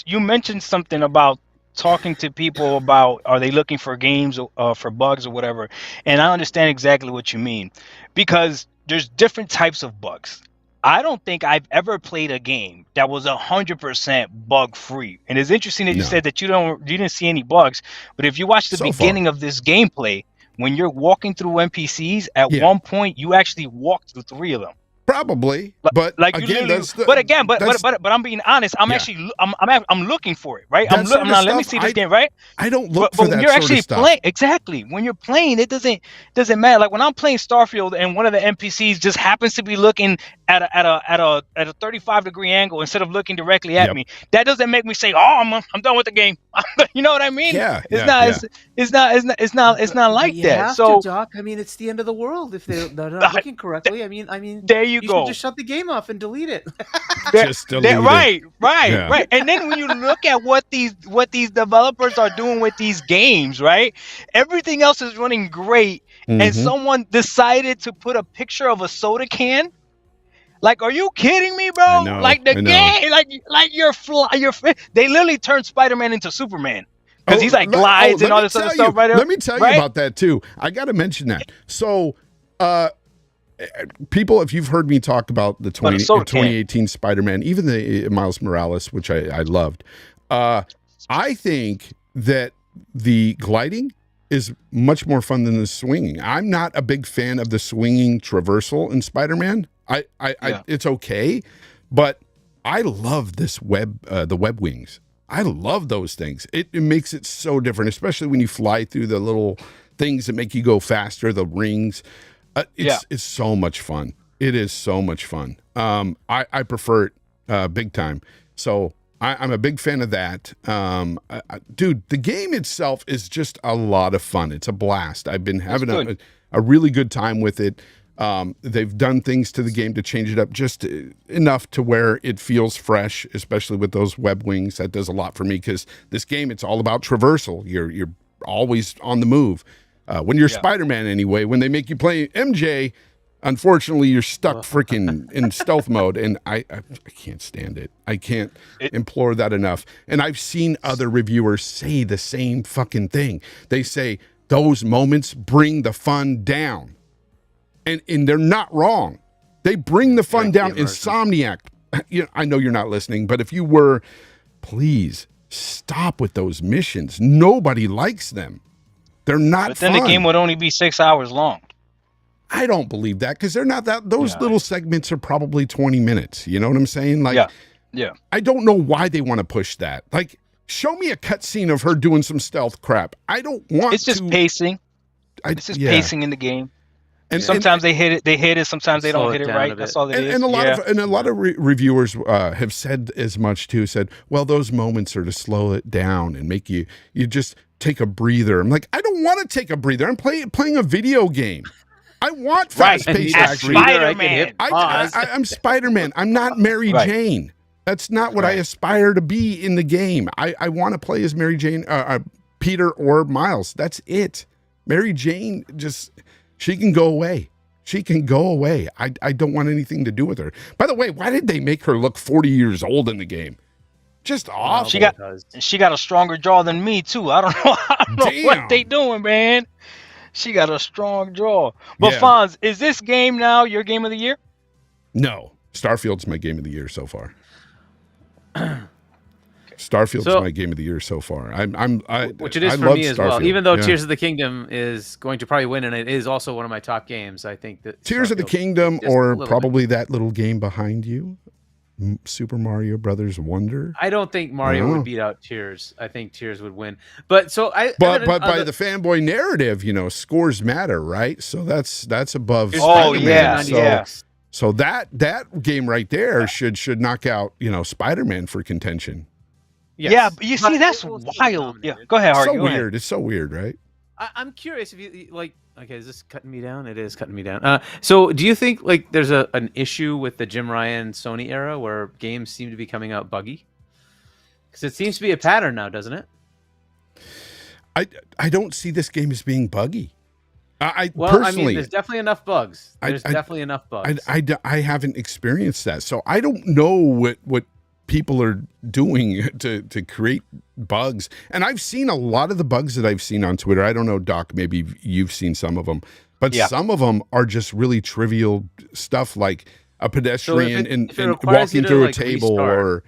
you mentioned something about talking to people about, are they looking for games for bugs or whatever, and I understand exactly what you mean, because there's different types of bugs. I don't think I've ever played a game that was 100% bug free. And it's interesting that you said that you didn't see any bugs, but if you watch the beginning of this gameplay, when you're walking through NPCs, at one point you actually walked through 3 of them. Probably, but like again, but I'm being honest. I'm actually I'm looking for it, right? Let me see this game, right? I don't look for that. But when you're actually playing, exactly. When you're playing, it doesn't matter. Like when I'm playing Starfield and one of the NPCs just happens to be looking at a 35-degree angle instead of looking directly at me. That doesn't make me say, "Oh, I'm done with the game." You know what I mean? It's not like that. So, Doc, I mean, it's the end of the world if they're not looking correctly. I mean, there you go. Should just shut the game off and delete it. Just delete it. Right. And then when you look at what these developers are doing with these games, right? Everything else is running great, and someone decided to put a picture of a soda can Like, are you kidding me, bro? I know, Like the I know. game, like they literally turned Spider-Man into Superman because he's like glides and all this other stuff right there. Let me tell you about that too. I got to mention that. So, people, if you've heard me talk about the 2018 Spider-Man, even the Miles Morales, which I loved, I think that the gliding is much more fun than the swinging. I'm not a big fan of the swinging traversal in Spider-Man. It's okay, but I love this the web wings. I love those things. It makes it so different, especially when you fly through the little things that make you go faster, the rings. It's so much fun. It is so much fun. I prefer it big time. So I'm a big fan of that. Dude, the game itself is just a lot of fun. It's a blast. I've been having a really good time with it. They've done things to the game to change it up just enough to where it feels fresh, especially with those web wings. That does a lot for me because this game, it's all about traversal. You're always on the move. When you're Spider-Man anyway, when they make you play MJ, unfortunately, you're stuck freaking in stealth mode, and I can't stand it. I can't implore that enough. And I've seen other reviewers say the same fucking thing. They say those moments bring the fun down. And they're not wrong. They bring the fun down. Insomniac, I know you're not listening, but if you were, please stop with those missions. Nobody likes them. They're not But then fun. the game would only be 6 hours long. I don't believe that because they're not that. Those little segments are probably 20 minutes. You know what I'm saying? Like, yeah. I don't know why they want to push that. Like, show me a cutscene of her doing some stealth crap. I don't want. It's just pacing. It's just pacing in the game. And sometimes they hit it. Sometimes they don't hit it right. That's all it is. And a lot of reviewers have said as much too. Said, well, those moments are to slow it down and make you just take a breather. I'm like, I don't want to take a breather. I'm playing a video game. I want fast-paced action. Spider-Man. I'm Spider-Man. I'm not Mary Jane. That's not what I aspire to be in the game. I want to play as Mary Jane, Peter or Miles. That's it. Mary Jane she can go away. She can go away. I don't want anything to do with her. By the way, why did they make her look 40 years old in the game? Just awful. She got a stronger jaw than me too. I don't know what they doing, man. She got a strong jaw. But Fonz, is this game now your game of the year? No. Starfield's my game of the year so far. Starfield's my game of the year so far. Which it is for me as well. Even though Tears of the Kingdom is going to probably win, and it is also one of my top games, I think that Tears of the Kingdom, or probably that little game behind you, Super Mario Brothers Wonder. I don't think Mario would beat out Tears. I think Tears would win. But by the fanboy narrative, scores matter, right? So that's above. Oh yeah. So that game right there should knock out Spider-Man for contention. Yes. Yeah, but you see, that's wild. Yeah, go ahead, Hargeet. So weird. It's so weird, right? I'm curious if you like. Okay, is this cutting me down? It is cutting me down. So do you think like there's an issue with the Jim Ryan Sony era where games seem to be coming out buggy? Because it seems to be a pattern now, doesn't it? I don't see this game as being buggy. Personally, there's definitely enough bugs. There's definitely enough bugs. I haven't experienced that, so I don't know what people are doing to create bugs. And I've seen a lot of the bugs that I've seen on Twitter. I don't know, Doc, maybe you've seen some of them, but some of them are just really trivial stuff like a pedestrian and walking through a table restart,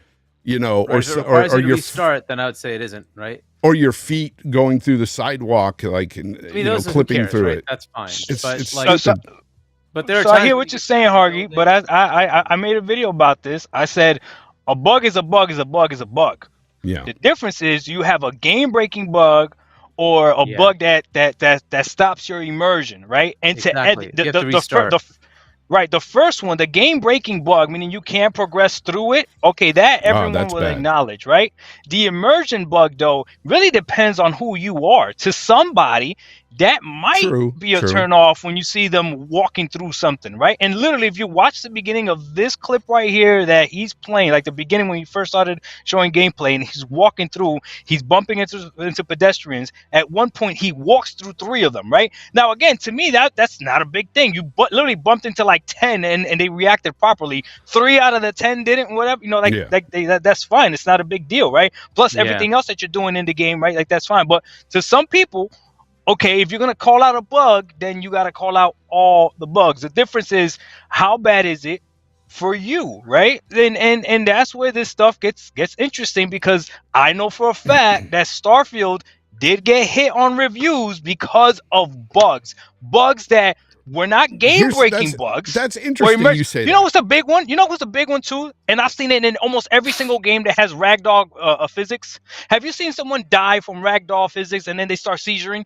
or your restart, then I would say it isn't, right? Or your feet going through the sidewalk, clipping through it. That's fine. But there are times I hear what you're saying, Hargeet, but I made a video about this. I said, a bug is a bug is a bug is a bug. Yeah. The difference is you have a game-breaking bug or a bug that stops your immersion, right? And exactly. the first one, the game-breaking bug, meaning you can't progress through it. Okay, that everyone will acknowledge, right? The immersion bug, though, really depends on who you are. To somebody, that might be a turn off when you see them walking through something, right? And literally, if you watch the beginning of this clip right here that he's playing, like the beginning when he first started showing gameplay, and he's walking through, he's bumping into pedestrians. At one point, he walks through 3 of them, right? Now, again, to me, that's not a big thing. You literally bumped into like 10, and they reacted properly. 3 out of the 10 didn't, whatever, you know, that's fine. It's not a big deal, right? Plus everything else that you're doing in the game, right? Like that's fine. But to some people, okay, if you're going to call out a bug, then you got to call out all the bugs. The difference is how bad is it for you, right? And that's where this stuff gets interesting, because I know for a fact that Starfield did get hit on reviews because of bugs that were not game-breaking bugs. That's interesting you say that. You know what's the big one? You know what's the big one too? And I've seen it in almost every single game that has ragdoll physics. Have you seen someone die from ragdoll physics and then they start seizuring?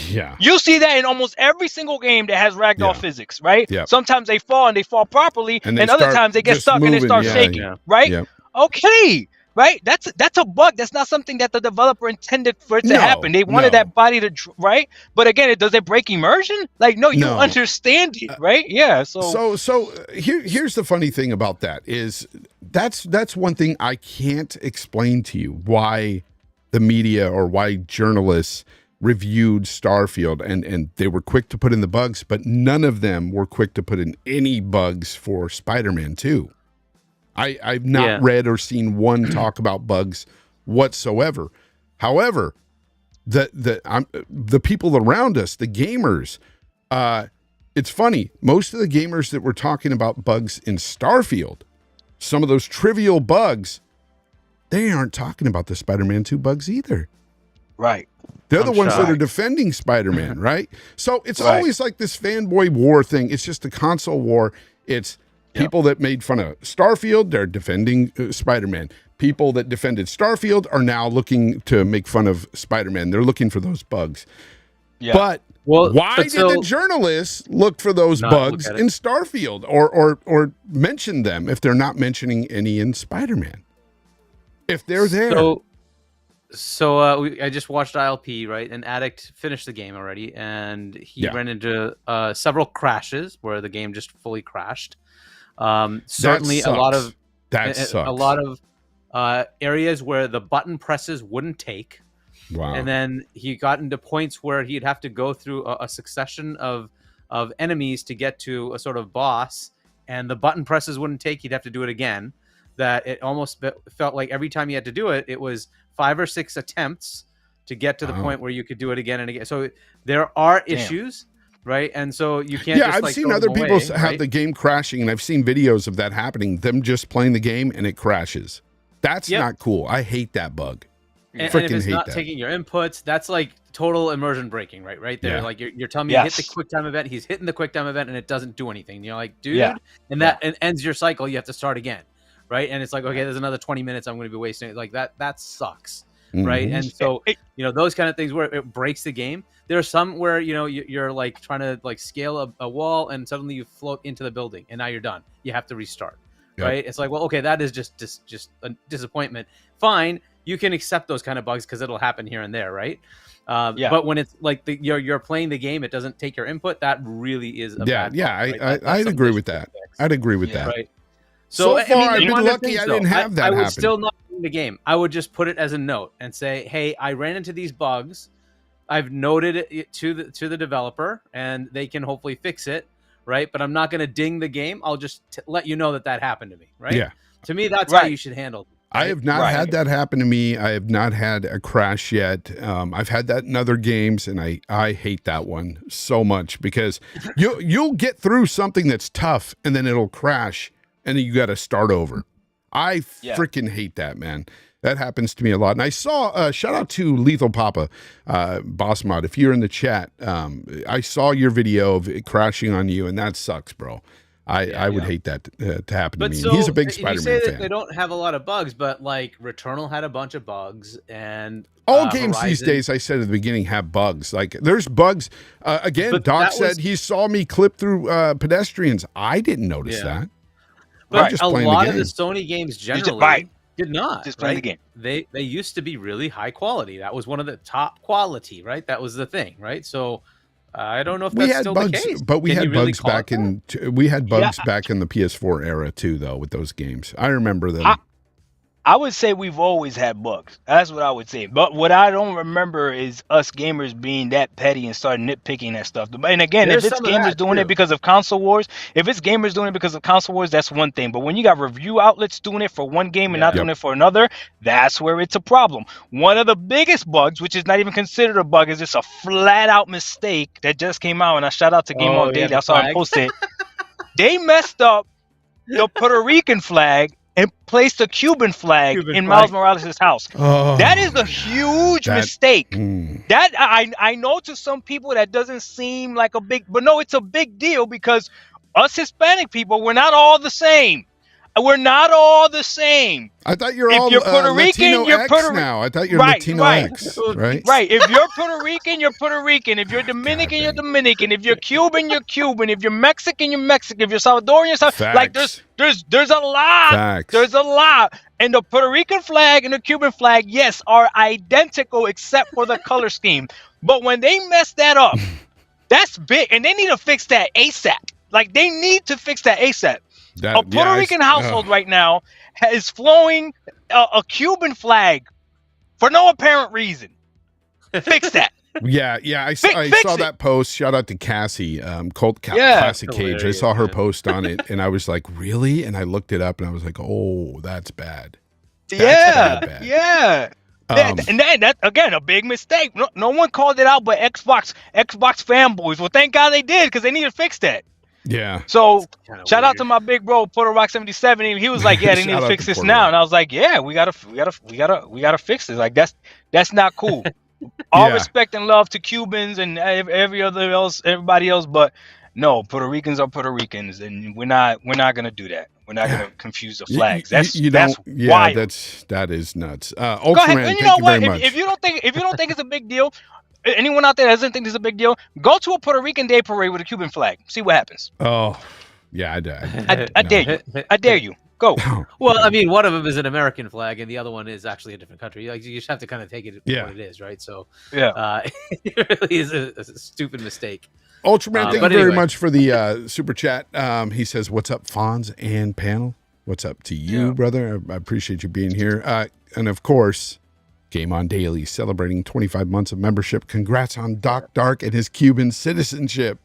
Yeah. You see that in almost every single game that has ragdoll physics, right? Yep. Sometimes they fall and they fall properly, and other times they get stuck and they start shaking, right? Yep. Okay, right? That's a bug. That's not something that the developer intended for it to happen. They wanted that body to, right? But again, does it break immersion? Like, no, you understand it, right? Yeah. So here's the funny thing about that is that's one thing I can't explain to you, why the media or why journalists reviewed Starfield and they were quick to put in the bugs, but none of them were quick to put in any bugs for Spider-Man 2. I've not read or seen one talk about bugs whatsoever. However, the people around us, the gamers, it's funny. Most of the gamers that were talking about bugs in Starfield, some of those trivial bugs, they aren't talking about the Spider-Man 2 bugs either. Right. They're the ones that are defending Spider-Man, right? So it's always like this fanboy war thing. It's just a console war. It's people that made fun of Starfield, they're defending Spider-Man. People that defended Starfield are now looking to make fun of Spider-Man. They're looking for those bugs. Yeah. But why did the journalists look for those bugs in Starfield or mention them if they're not mentioning any in Spider-Man? If they're there. So I just watched ILP, right? And Addict finished the game already, and he ran into several crashes where the game just fully crashed. Certainly a lot of areas where the button presses wouldn't take. Wow. And then he got into points where he'd have to go through a succession of enemies to get to a sort of boss, and the button presses wouldn't take. He'd have to do it again. That it almost felt like every time he had to do it, it was 5 or 6 attempts to get to the point where you could do it again and again. So there are issues, right? And so you can't. Yeah, I've seen other people have the game crashing, and I've seen videos of that happening. Them just playing the game and it crashes. That's not cool. I hate that bug. And if it's not taking your inputs, that's like total immersion breaking, right? Right there, like you're telling me hit the quick time event. He's hitting the quick time event, and it doesn't do anything. You're like, dude, and that ends your cycle. You have to start again. Right. And it's like, okay, there's another 20 minutes I'm going to be wasting. Like that sucks. Mm-hmm. Right. And so, those kind of things where it breaks the game. There are some where, you're like trying to like scale a wall and suddenly you float into the building and now you're done. You have to restart. Yep. Right. It's like, well, okay, that is just a disappointment. Fine. You can accept those kind of bugs because it'll happen here and there. Right. But when it's like you're playing the game, it doesn't take your input. That really is a bad bug, right? I'd agree with that. I'd agree with that. Right. So far, I've been lucky I didn't have that happen. I would still not in the game. I would just put it as a note and say, hey, I ran into these bugs. I've noted it to the developer, and they can hopefully fix it, right? But I'm not going to ding the game. I'll just let you know that happened to me, right? Yeah. To me, that's how you should handle it. Right? I have not had that happen to me. I have not had a crash yet. I've had that in other games, and I hate that one so much because you'll get through something that's tough, and then it'll crash. And then you got to start over. I freaking hate that, man. That happens to me a lot. And I saw, shout out to Lethal Papa, Boss Mod. If you're in the chat, I saw your video of it crashing on you, and that sucks, bro. I would hate that to happen to me. So, he's a big Spider-Man fan. They don't have a lot of bugs, but like Returnal had a bunch of bugs, and all games these days, I said at the beginning, have bugs. Like there's bugs. Again, Doc said he saw me clip through pedestrians. I didn't notice that. But a lot of the Sony games generally, Did not. Just playing right? the game. They used to be really high quality. That was one of the top quality, right? That was the thing, right? So I don't know if We that's had still bugs, the case. but we Can had you really bugs call back it in. We had bugs back in the PS4 era too, though, with those games. I remember them. I would say we've always had bugs. That's what I would say. But what I don't remember is us gamers being that petty and start nitpicking that stuff. And again, There's if it's some of gamers that, doing too. it because of console wars, that's one thing. But when you got review outlets doing it for one game and not doing it for another, that's where it's a problem. One of the biggest bugs, which is not even considered a bug, is just a flat out mistake that just came out. And I shout out to Game On Daily. I saw him post it. They messed up the Puerto Rican flag and placed a Cuban flag in Miles Morales' house. Oh, that is a huge mistake. That I know to some people that doesn't seem like a big, but no, it's a big deal because us Hispanic people, we're not all the same. We're not all the same. I thought you're if all you're Puerto Rican, Latino you're X Puerto now. I thought you're Latino X, right? Right. If you're Puerto Rican, you're Puerto Rican. If you're Dominican, you're Dominican. If you're Cuban, you're Cuban. If you're Mexican, you're Mexican. If you're Salvadorian, you're Salvadorian. Like there's a lot. Facts. There's a lot. And the Puerto Rican flag and the Cuban flag, yes, are identical except for the color scheme. But when they mess that up, that's big, and they need to fix that ASAP. Like they need to fix that ASAP. A Puerto Rican household right now is flowing a Cuban flag for no apparent reason. Fix that. I saw that post. Shout out to Cassie, Classic Cage. I saw her post on it, and I was like, really? And I looked it up, and I was like, oh, that's bad. That's bad. And that again, a big mistake. No one called it out but Xbox fanboys. Well, thank God they did because they need to fix that. Yeah. So shout out to my big bro Puerto Rock 77. He was like, "Yeah, they need to fix this now." And I was like, "Yeah, we gotta fix this. Like that's not cool." All respect and love to Cubans and everybody else, but no, Puerto Ricans are Puerto Ricans, and we're not gonna do that. We're not gonna confuse the flags. That's wild. That is nuts. Go ahead. Ultraman, And you know thank you what? very much. If you don't think it's a big deal, anyone out there that doesn't think this is a big deal, go to a Puerto Rican Day parade with a Cuban flag. See what happens. Oh, yeah, I dare you. I dare you. Go. Well, I mean, one of them is an American flag, and the other one is actually a different country. Like, you just have to kind of take it for what it is, right? So, it really is a stupid mistake. Ultraman, thank you very much for the super chat. He says, "What's up, Fonz and panel? What's up to you, brother? I appreciate you being here." And of course, Game On Daily celebrating 25 months of membership. Congrats on Doc Dark and his Cuban citizenship.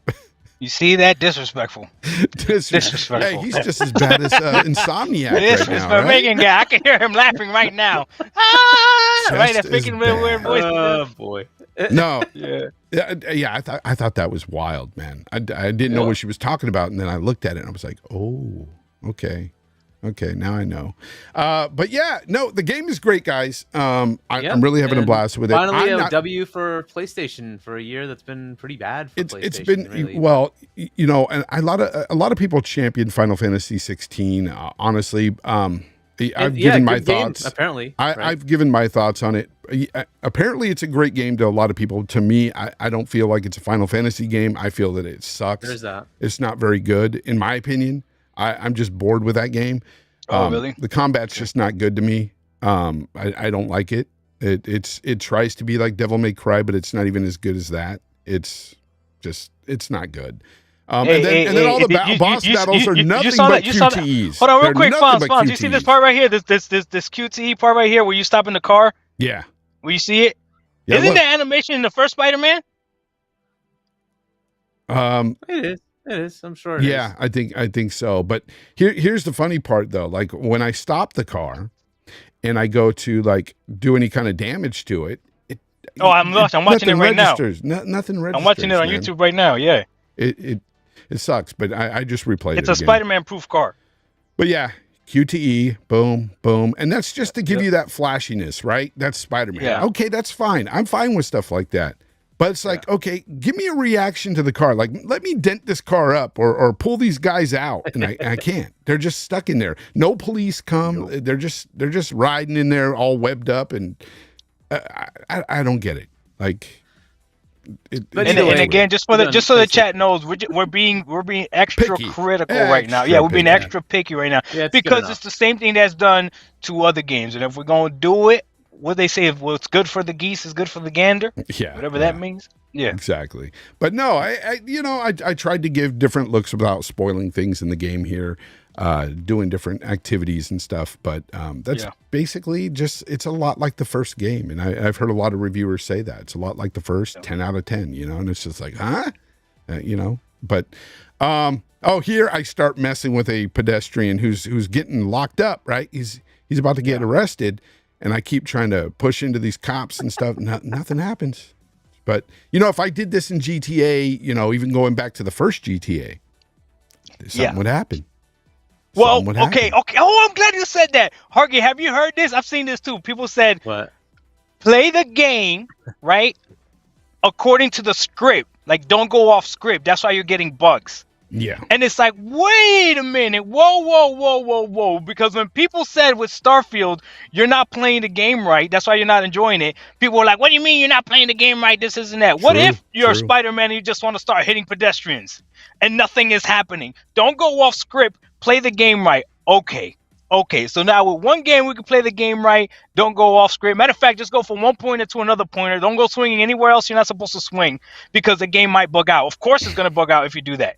You see that? Disrespectful. Disrespectful. Hey, he's just as bad as Insomniac right now, right? Yeah, I can hear him laughing right now. Right, that's making weird voice. Oh boy. No. I thought that was wild, man. I didn't know what she was talking about, and then I looked at it and I was like, oh, okay, now I know. But the game is great, guys. I'm really having a blast with it. Finally, a W for PlayStation for a year that's been pretty bad for PlayStation. It's been really. Well, and a lot of people champion Final Fantasy 16. Honestly, I've given my thoughts. Apparently, I've given my thoughts on it. Apparently, it's a great game to a lot of people. To me, I don't feel like it's a Final Fantasy game. I feel that it sucks. There's that. It's not very good, in my opinion. I'm just bored with that game. Oh, really? The combat's just not good to me. I don't like it. It tries to be like Devil May Cry, but it's not even as good as that. It's not good. And then all the boss battles are nothing but QTEs. Hold on, real quick, Fonz. You see this part right here? This QTE part right here where you stop in the car? Yeah. Will you see it? Yeah, Isn't the animation in the first Spider-Man? It is. I'm sure. It is. I think so. But here's the funny part, though. Like when I stop the car and I go to like do any kind of damage to it. I'm watching it right now. Nothing registers. I'm watching it on YouTube right now. Yeah. It sucks, but I just replayed it. It's a Spider-Man proof car. But yeah, QTE, boom, boom, and that's just to give you that flashiness, right? That's Spider-Man. Yeah. Okay, that's fine. I'm fine with stuff like that. But it's like, okay, give me a reaction to the car. Like, let me dent this car up or pull these guys out, and I can't. They're just stuck in there. No police come. Nope. They're just riding in there all webbed up, and I don't get it. Like, And again, just so the chat knows, we're being extra picky. critical right now. Yeah, we're being extra picky right now because it's the same thing that's done to other games. And if we're gonna do it, what they say, if what's good for the geese is good for the gander. Yeah, whatever that means. Yeah, exactly. But no, I tried to give different looks without spoiling things in the game here, doing different activities and stuff. But that's basically just, it's a lot like the first game. And I've heard a lot of reviewers say that it's a lot like the first. 10 out of 10, and it's just like, huh? But here I start messing with a pedestrian who's getting locked up, right? He's about to get arrested, and I keep trying to push into these cops and stuff. Nothing happens. But, if I did this in GTA, even going back to the first GTA, something would happen. Well, okay. Oh, I'm glad you said that. Hargeet, have you heard this? I've seen this too. People said, what? Play the game, right, according to the script. Like, don't go off script. That's why you're getting bugs. Yeah. And it's like, wait a minute. Whoa. Because when people said with Starfield, you're not playing the game right, that's why you're not enjoying it. People were like, what do you mean you're not playing the game right? This isn't that. What if you're a Spider-Man and you just want to start hitting pedestrians and nothing is happening? Don't go off script. Play the game right. Okay. So now with one game, we can play the game right. Don't go off script. Matter of fact, just go from one pointer to another pointer. Don't go swinging anywhere else you're not supposed to swing because the game might bug out. Of course it's going to bug out if you do that.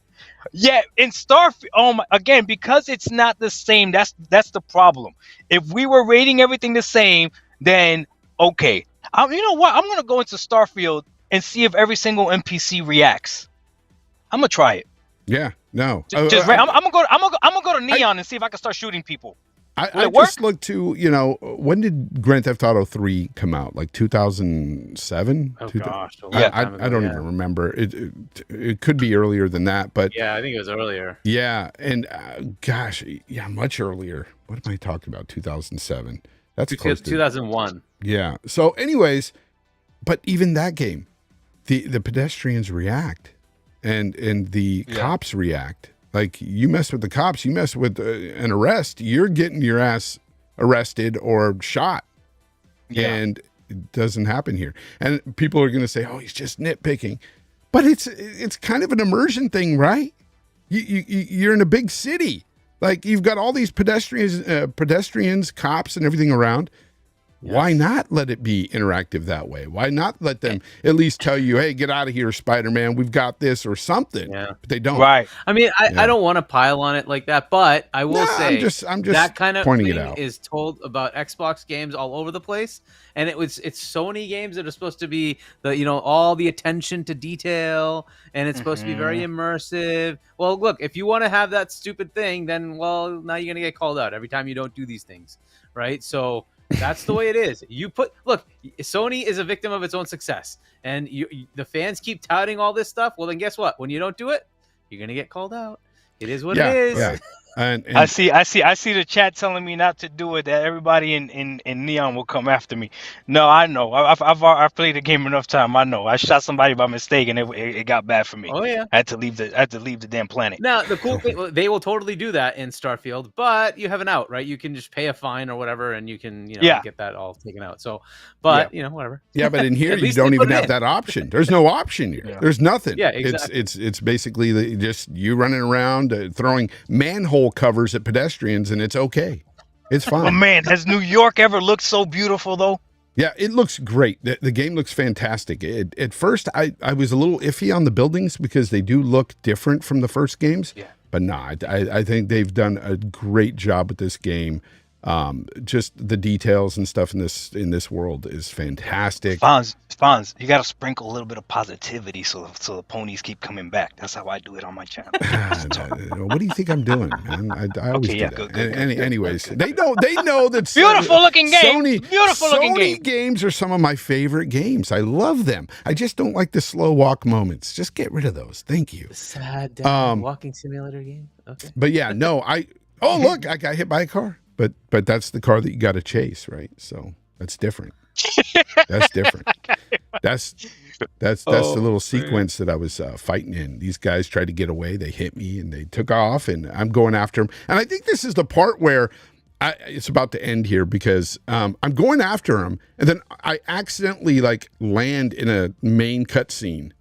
Yeah, in Starfield, again, because it's not the same, that's the problem. If we were rating everything the same, then okay. You know what? I'm gonna go into Starfield and see if every single NPC reacts. I'm gonna try it. Yeah, no. I'm gonna go to Neon and see if I can start shooting people. I just looked to, when did Grand Theft Auto 3 come out? Like 2007? Oh, gosh. I don't even remember. It could be earlier than that, but... Yeah, I think it was earlier. Yeah, and much earlier. What am I talking about? 2007. That's close to... 2001. Yeah. So anyways, but even that game, the pedestrians react, and the cops react. Like, you mess with the cops, you mess with an arrest, you're getting your ass arrested or shot. Yeah. And it doesn't happen here. And people are going to say, oh, he's just nitpicking. But it's kind of an immersion thing, right? You're in a big city. Like, you've got all these pedestrians, cops, and everything around. Yes. Why not let it be interactive that way? Why not let them at least tell you, hey, get out of here, Spider-Man, we've got this or something? Yeah. But they don't. Right. I mean, I don't want to pile on it like that, but I will say I'm just that kind of pointing thing it out. Is told about Xbox games all over the place. And it's Sony games that are supposed to be all the attention to detail, and it's supposed to be very immersive. Well, look, if you want to have that stupid thing, then now you're going to get called out every time you don't do these things. Right. So that's the way it is. Look, Sony is a victim of its own success, and the fans keep touting all this stuff. Well, then guess what? When you don't do it, you're gonna get called out. It is what it is. Yeah. And I see the chat telling me not to do it. That everybody in Neon will come after me. No, I know. I've played the game enough time. I know. I shot somebody by mistake, and it got bad for me. Oh yeah. I had to leave the damn planet. Now the cool thing, they will totally do that in Starfield, but you have an out, right? You can just pay a fine or whatever, and you can get that all taken out. So, but whatever. Yeah, but in here you don't even have that option. There's no option here. Yeah. There's nothing. Yeah, exactly. It's basically just you running around throwing manhole covers at pedestrians, and it's okay. It's fine. Oh man, has New York ever looked so beautiful though? Yeah, it looks great. The game looks fantastic. At first, I was a little iffy on the buildings because they do look different from the first games. Yeah. But I think they've done a great job with this game. Just the details and stuff in this world is fantastic. Fonz, you got to sprinkle a little bit of positivity so the ponies keep coming back. That's how I do it on my channel. What do you think I'm doing, man? I always do that. Good. Anyways, they know that beautiful looking game. Sony games are some of my favorite games. I love them. I just don't like the slow walk moments. Just get rid of those. Thank you. The sad walking simulator game. Okay. But yeah, no, look, I got hit by a car. But that's the car that you got to chase, right? So that's different. That's different. That's the little sequence that I was fighting in. These guys tried to get away. They hit me and they took off, and I'm going after them. And I think this is the part where it's about to end here because I'm going after him, and then I accidentally like land in a main cutscene.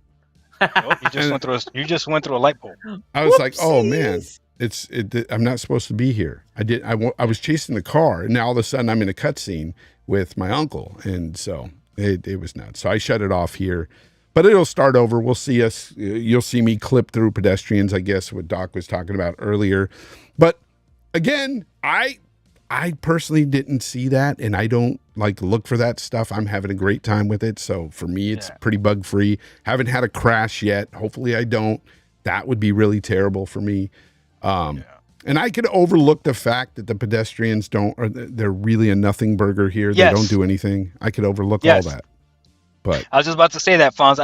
Oh, you just went through a light pole. I was like, oh man, I'm not supposed to be here. I was chasing the car, and now all of a sudden I'm in a cutscene with my uncle, and so it was nuts. So I shut it off here, but it'll start over. We'll see us. You'll see me clip through pedestrians, I guess, what Doc was talking about earlier. But again, I personally didn't see that, and I don't like look for that stuff. I'm having a great time with it. So for me, it's pretty bug free. Haven't had a crash yet. Hopefully I don't. That would be really terrible for me. And I could overlook the fact that the pedestrians they're really a nothing burger here. Yes. They don't do anything. I could overlook all that. But I was just about to say that, Fonz.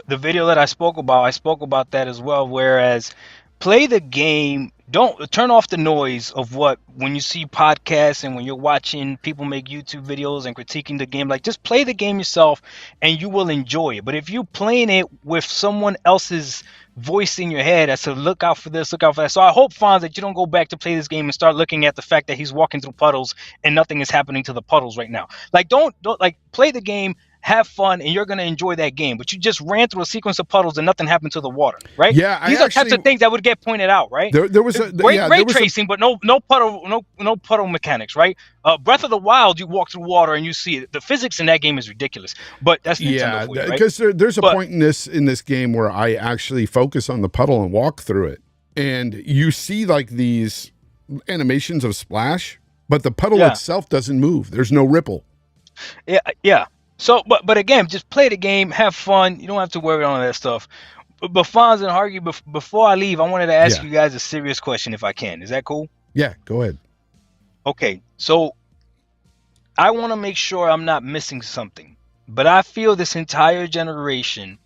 The video that I spoke about that as well. Whereas play the game, don't turn off the noise of when you see podcasts and when you're watching people make YouTube videos and critiquing the game. Like, just play the game yourself and you will enjoy it. But if you're playing it with someone else's voice in your head, I said, look out for this, look out for that. So I hope, Fonz, that you don't go back to play this game and start looking at the fact that he's walking through puddles and nothing is happening to the puddles right now. Like, don't like play the game. Have fun, and you're going to enjoy that game. But you just ran through a sequence of puddles and nothing happened to the water, right? Yeah, these are types of things that would get pointed out, right? There was ray tracing, but no puddle mechanics, right? Breath of the Wild, you walk through water and you see it. The physics in that game is ridiculous, but that's Nintendo for you, right? Because there's a point in this game where I actually focus on the puddle and walk through it, and you see like these animations of splash, but the puddle itself doesn't move. There's no ripple. Yeah. So, but again, just play the game, have fun. You don't have to worry on that stuff. But Fonz and Hargeet, before I leave, I wanted to ask you guys a serious question, if I can. Is that cool? Yeah, go ahead. Okay, so I want to make sure I'm not missing something. But I feel this entire generation,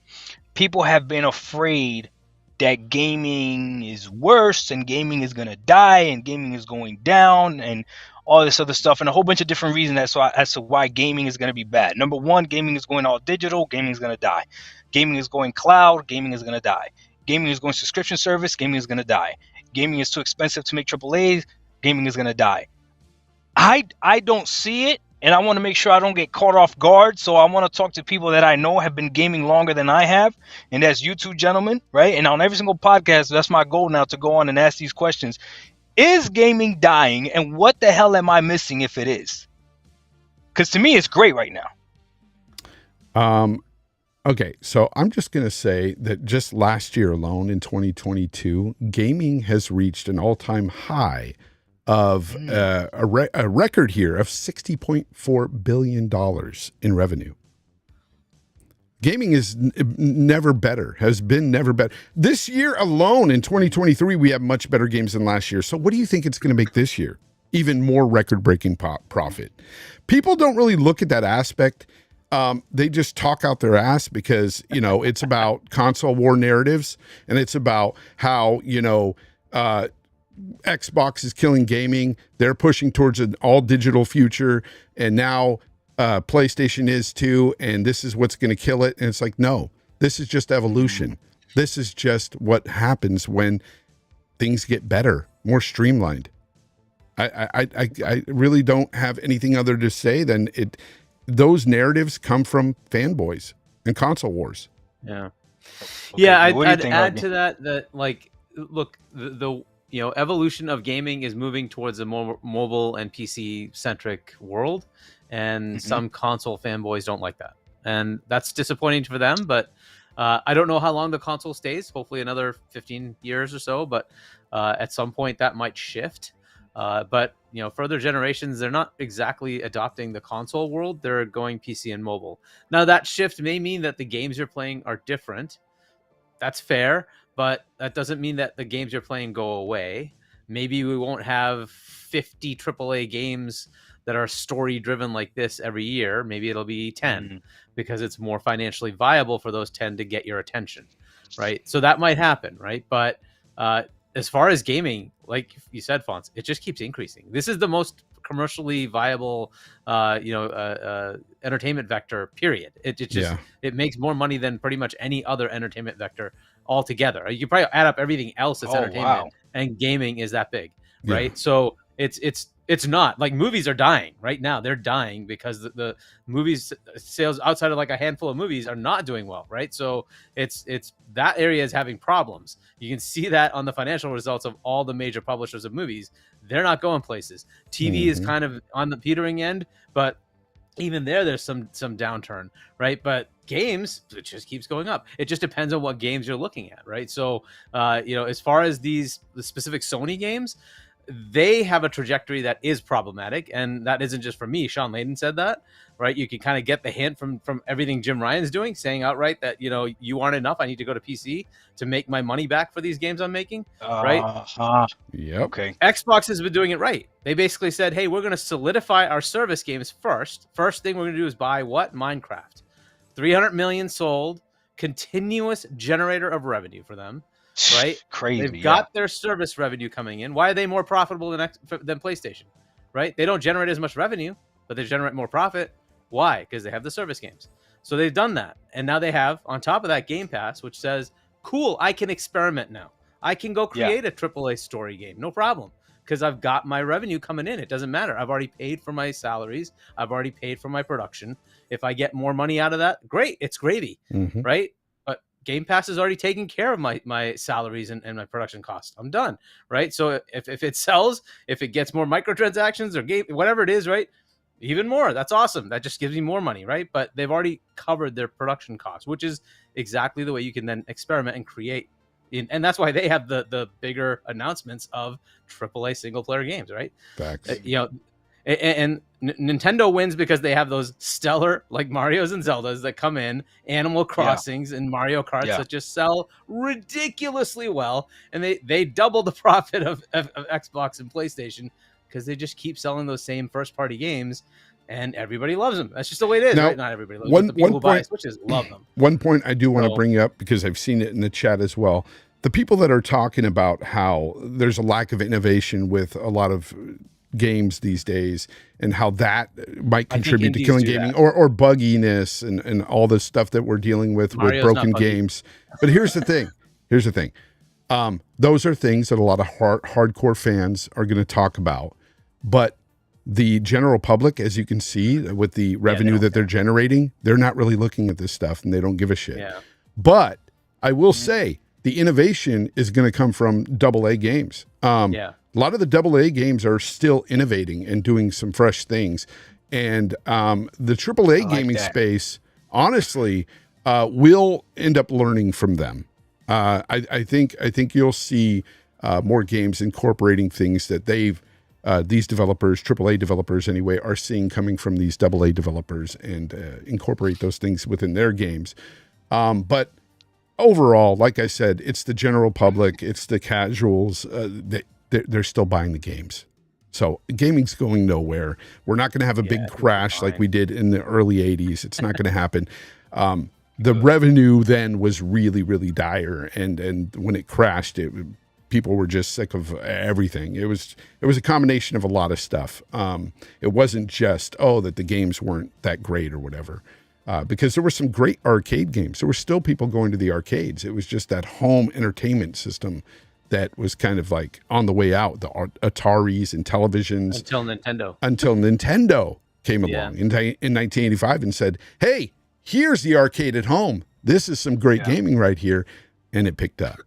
people have been afraid that gaming is worse and gaming is going to die and gaming is going down and all this other stuff, and a whole bunch of different reasons as to why gaming is going to be bad. Number one, gaming is going all digital, gaming is going to die. Gaming is going cloud, gaming is going to die. Gaming is going subscription service, gaming is going to die. Gaming is too expensive to make AAAs, gaming is going to die. I don't see it, and I want to make sure I don't get caught off guard, so I want to talk to people that I know have been gaming longer than I have, and that's you two gentlemen, right? And on every single podcast, that's my goal now, to go on and ask these questions. Is gaming dying, and what the hell am I missing if it is? Because to me, it's great right now. Okay, so I'm just going to say that just last year alone, in 2022, gaming has reached an all-time high of a record here of $60.4 billion in revenue. Gaming is never better, has been never better. This year alone, in 2023, we have much better games than last year. So what do you think it's going to make this year? Even more record-breaking profit. People don't really look at that aspect. They just talk out their ass because, it's about console war narratives, and it's about how, Xbox is killing gaming. They're pushing towards an all-digital future, and now PlayStation is too, and this is what's going to kill it. And it's like, no, this is just evolution. This is just what happens when things get better, more streamlined. I really don't have anything other to say than it. Those narratives come from fanboys and console wars. Yeah. Okay, yeah. I'd add to that like, look, the evolution of gaming is moving towards a more mobile and PC centric world. And some console fanboys don't like that. And that's disappointing for them. But I don't know how long the console stays. Hopefully another 15 years or so. But at some point that might shift. But further generations, they're not exactly adopting the console world. They're going PC and mobile. Now, that shift may mean that the games you're playing are different. That's fair. But that doesn't mean that the games you're playing go away. Maybe we won't have 50 AAA games that are story driven like this every year. Maybe it'll be 10 because it's more financially viable for those 10 to get your attention, right? So that might happen, right? But as far as gaming, like you said, Fonz, it just keeps increasing. This is the most commercially viable, entertainment vector, period. It makes more money than pretty much any other entertainment vector altogether. You probably add up everything else that's entertainment, and gaming is that big, right? So it's It's not. Like, movies are dying right now. They're dying because the movies sales outside of like a handful of movies are not doing well, right? So it's that area is having problems. You can see that on the financial results of all the major publishers of movies. They're not going places. TV is kind of on the petering end, but even there's some downturn, right? But games, it just keeps going up. It just depends on what games you're looking at, right? So as far as the specific Sony games, they have a trajectory that is problematic, and that isn't just for me. Sean Layden said that, right? You can kind of get the hint from everything Jim Ryan's doing, saying outright that, you aren't enough. I need to go to PC to make my money back for these games I'm making, right? Yep. Okay. Xbox has been doing it right. They basically said, hey, we're going to solidify our service games first. First thing we're going to do is buy what? Minecraft. 300 million sold, continuous generator of revenue for them. Right, crazy. They've got their service revenue coming in. Why are they more profitable than PlayStation? Right, they don't generate as much revenue, but they generate more profit. Why? Because they have the service games. So they've done that, and now they have on top of that Game Pass, which says, "Cool, I can experiment now. I can go create a AAA story game, no problem, because I've got my revenue coming in. It doesn't matter. I've already paid for my salaries. I've already paid for my production. If I get more money out of that, great. It's gravy, right?" Game Pass is already taking care of my salaries and my production costs. I'm done, right? So if it sells, if it gets more microtransactions or whatever it is, right, even more. That's awesome. That just gives me more money, right? But they've already covered their production costs, which is exactly the way you can then experiment and create. And that's why they have the bigger announcements of AAA single player games, right? Facts. And Nintendo wins because they have those stellar, like Marios and Zeldas, that come in, Animal Crossings and Mario Karts that just sell ridiculously well, and they double the profit of Xbox and PlayStation because they just keep selling those same first-party games, and everybody loves them. That's just the way it is, right? Not everybody loves them. The people who buy Switches love them. One point I do want to bring up, because I've seen it in the chat as well, the people that are talking about how there's a lack of innovation with a lot of games these days, and how that might contribute to killing gaming or bugginess and all this stuff that we're dealing with broken games. But here's the thing. Those are things that a lot of hardcore fans are going to talk about. But the general public, as you can see with the revenue that they're generating, they're not really looking at this stuff, and they don't give a shit. Yeah. But I will say the innovation is going to come from AA games. A lot of the AA games are still innovating and doing some fresh things. And the AAA gaming space, honestly, will end up learning from them. I think you'll see more games incorporating things that these developers, AAA developers anyway, are seeing coming from these AA developers, and incorporate those things within their games. But overall, like I said, it's the general public, it's the casuals that they're still buying the games. So gaming's going nowhere. We're not going to have a big crash like we did in the early 80s. It's not going to happen. The revenue then was really, really dire. And when it crashed, people were just sick of everything. It was a combination of a lot of stuff. It wasn't just, that the games weren't that great or whatever. Because there were some great arcade games. There were still people going to the arcades. It was just that home entertainment system that was kind of like on the way out, the Ataris and televisions. Until Nintendo came along in 1985 and said, hey, here's the arcade at home. This is some great gaming right here. And it picked up.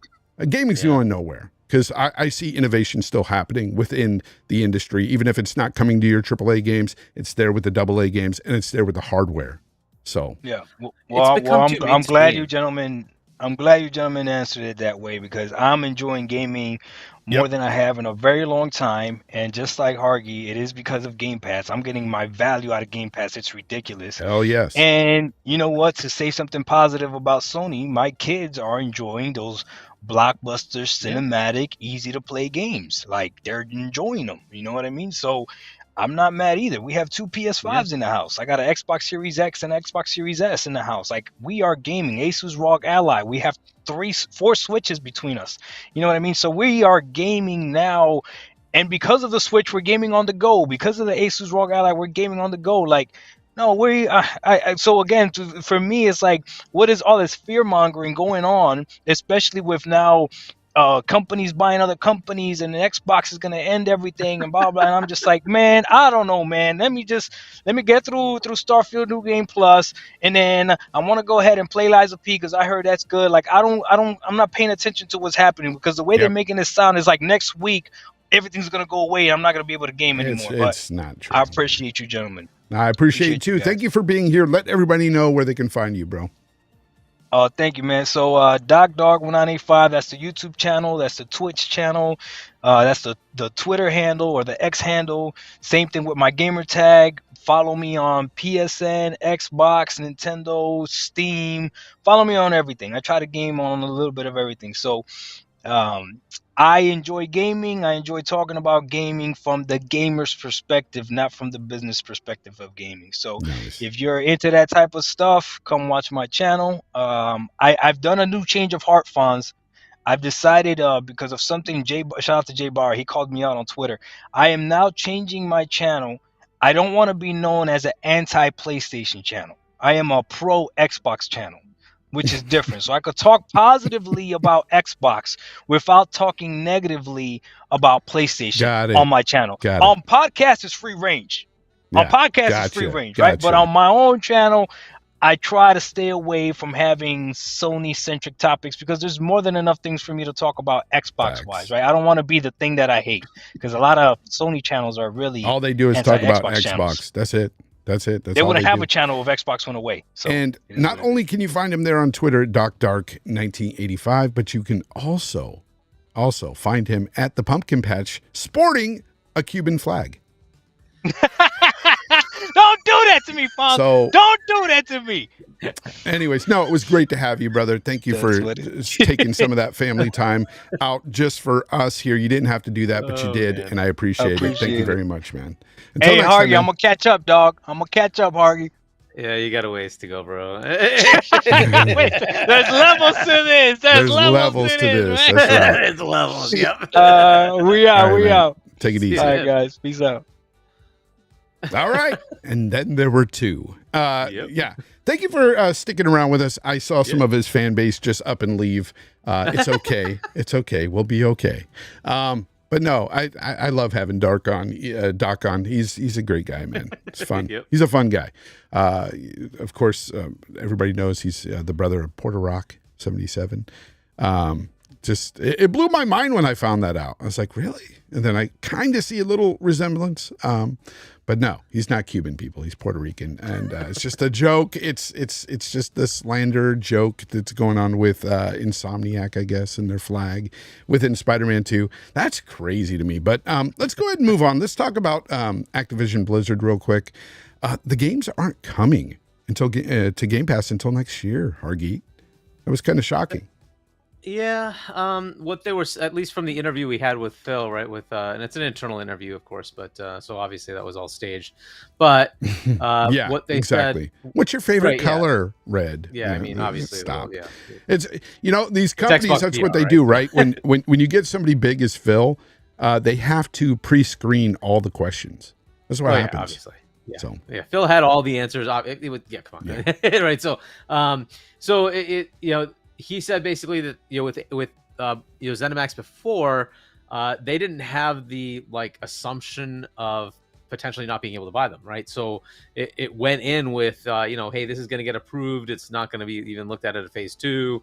Gaming's going nowhere, because I see innovation still happening within the industry. Even if it's not coming to your AAA games, it's there with the AA games, and it's there with the hardware. So I'm glad you gentlemen answered it that way, because I'm enjoying gaming more than I have in a very long time. And just like Hargeet, it is because of Game Pass. I'm getting my value out of Game Pass. It's ridiculous. Hell yes. And you know what? To say something positive about Sony, my kids are enjoying those blockbuster, cinematic, easy to play games. Like, they're enjoying them. You know what I mean? So I'm not mad either. We have two PS5s in the house. I got an Xbox Series X and Xbox Series S in the house. Like, we are gaming. Asus ROG Ally. We have 4 Switches between us. You know what I mean? So we are gaming now. And because of the Switch, we're gaming on the go. Because of the Asus ROG Ally, we're gaming on the go. Like, no, so again, for me, it's like, what is all this fear mongering going on, especially with now companies buying other companies, and the Xbox is gonna end everything, and blah blah. And I'm just like, man, I don't know, man. Let me get through Starfield New Game Plus, and then I want to go ahead and play Lies of P because I heard that's good. Like I'm not paying attention to what's happening because the way they're making this sound is like next week everything's gonna go away. I'm not gonna be able to game anymore. It's not true. I appreciate you, gentlemen. I appreciate you too. Thank you for being here. Let everybody know where they can find you, bro. Thank you, man. So DocDog1985, that's the YouTube channel, that's the Twitch channel, that's the Twitter handle or the X handle. Same thing with my gamer tag. Follow me on PSN, Xbox, Nintendo, Steam. Follow me on everything. I try to game on a little bit of everything. So I enjoy gaming. I enjoy talking about gaming from the gamer's perspective, not from the business perspective of gaming. So if you're into that type of stuff, come watch my channel. I've done a new change of heart, Fonz. I've decided because of something, shout out to Jay Barr. He called me out on Twitter. I am now changing my channel. I don't want to be known as an anti-PlayStation channel. I am a pro Xbox channel, which is different. So I could talk positively about Xbox without talking negatively about PlayStation on my channel. On podcast is free range. On podcast is free range, right? But on my own channel, I try to stay away from having Sony-centric topics because there's more than enough things for me to talk about Xbox-wise, right? I don't want to be the thing that I hate because a lot of Sony channels are really all they do is talk about Xbox. Channels. That's it. That's they wouldn't have a channel if Xbox went away. So and not only can you find him there on Twitter, DocDark1985, but you can also find him at the Pumpkin Patch sporting a Cuban flag. Don't do that to me, Fonz. Don't do that to me. Anyways, no, it was great to have you, brother. Thank you for taking some of that family time out just for us here. You didn't have to do that, but you did, man. And I appreciate it. Thank you very much, man. Until hey, Hargeet, I'm going to catch up, dog. I'm going to catch up, Hargeet. Yeah, you got a ways to go, bro. Wait, there's levels to this. There's levels to this. That's right. There's levels, yep. We out. Take it easy. All right, guys. Peace out. All right. And then there were two. Yeah. Thank you for sticking around with us. I saw some of his fan base just up and leave. It's okay. It's okay. We'll be okay. But no, I love having Doc on. He's a great guy, man. It's fun. He's a fun guy. Of course, everybody knows he's the brother of Porter Rock 77. It blew my mind when I found that out. I was like, really? And then I kind of see a little resemblance. But no, he's not Cuban, people. He's Puerto Rican, and it's just a joke. It's just the slander joke that's going on with Insomniac, I guess, and their flag within Spider-Man 2. That's crazy to me. But let's go ahead and move on. Let's talk about Activision Blizzard real quick. The games aren't coming until to Game Pass until next year, Hargeet. That was kind of shocking. Yeah, what they were, at least from the interview we had with Phil, right? With and it's an internal interview, of course, but so obviously that was all staged. But what they said. What's your favorite color? Red. Yeah, I mean, obviously. Stop. It's these companies. That's what they do, right? When you get somebody big as Phil, they have to pre-screen all the questions. That's what happens. Obviously. Yeah. Phil had all the answers. Come on. Yeah. Right. So it he said basically that with ZeniMax before, they didn't have the assumption of potentially not being able to buy them, right? So it went in with hey, this is going to get approved. It's not going to be even looked at phase 2.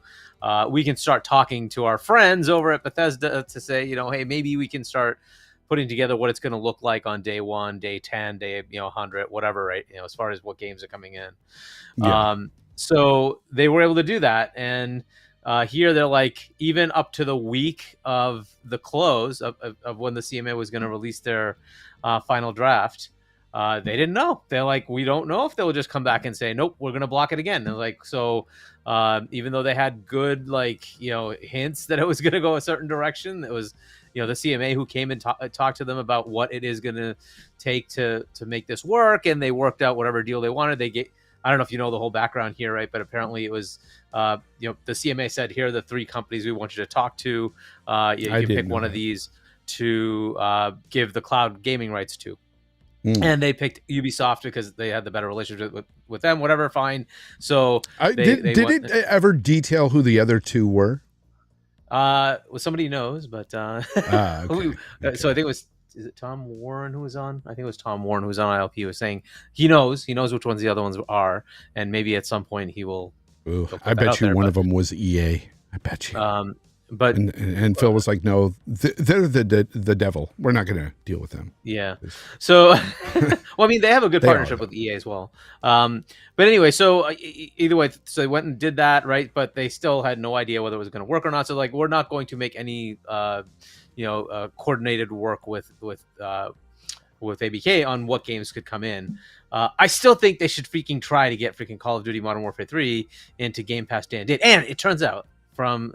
We can start talking to our friends over at Bethesda to say hey, maybe we can start putting together what it's going to look like on day 1, day 10, day 100, whatever, right? As far as what games are coming in. Yeah. So they were able to do that. And here they're even up to the week of the close of when the CMA was going to release their final draft, they didn't know. They're we don't know if they'll just come back and say, nope, we're going to block it again. They're even though they had good, hints that it was going to go a certain direction, it was, the CMA who came and talked to them about what it is going to take to make this work. And they worked out whatever deal they wanted. They get, I don't know if you know the whole background here, right? But apparently it was, the CMA said, here are the 3 companies we want you to talk to. You can pick one of these to give the cloud gaming rights to. And they picked Ubisoft because they had the better relationship with them, whatever, fine. So did it ever detail who the other 2 were? Well, somebody knows, but Okay. so I think it was. Is it Tom Warren who was on? I think it was Tom Warren who was on ILP. Was saying he knows which ones the other ones are, and maybe at some point he will. Ooh, I bet you one of them was EA. I bet you. But and Phil was like, "No, they're the devil. We're not going to deal with them." Yeah. So, well, I mean, they have a good partnership with EA as well. But anyway, so either way, so they went and did that, right? But they still had no idea whether it was going to work or not. So, like, we're not going to make any, coordinated work with ABK on what games could come in. I still think they should freaking try to get freaking Call of Duty Modern Warfare 3 into Game Pass Day and date. And it turns out,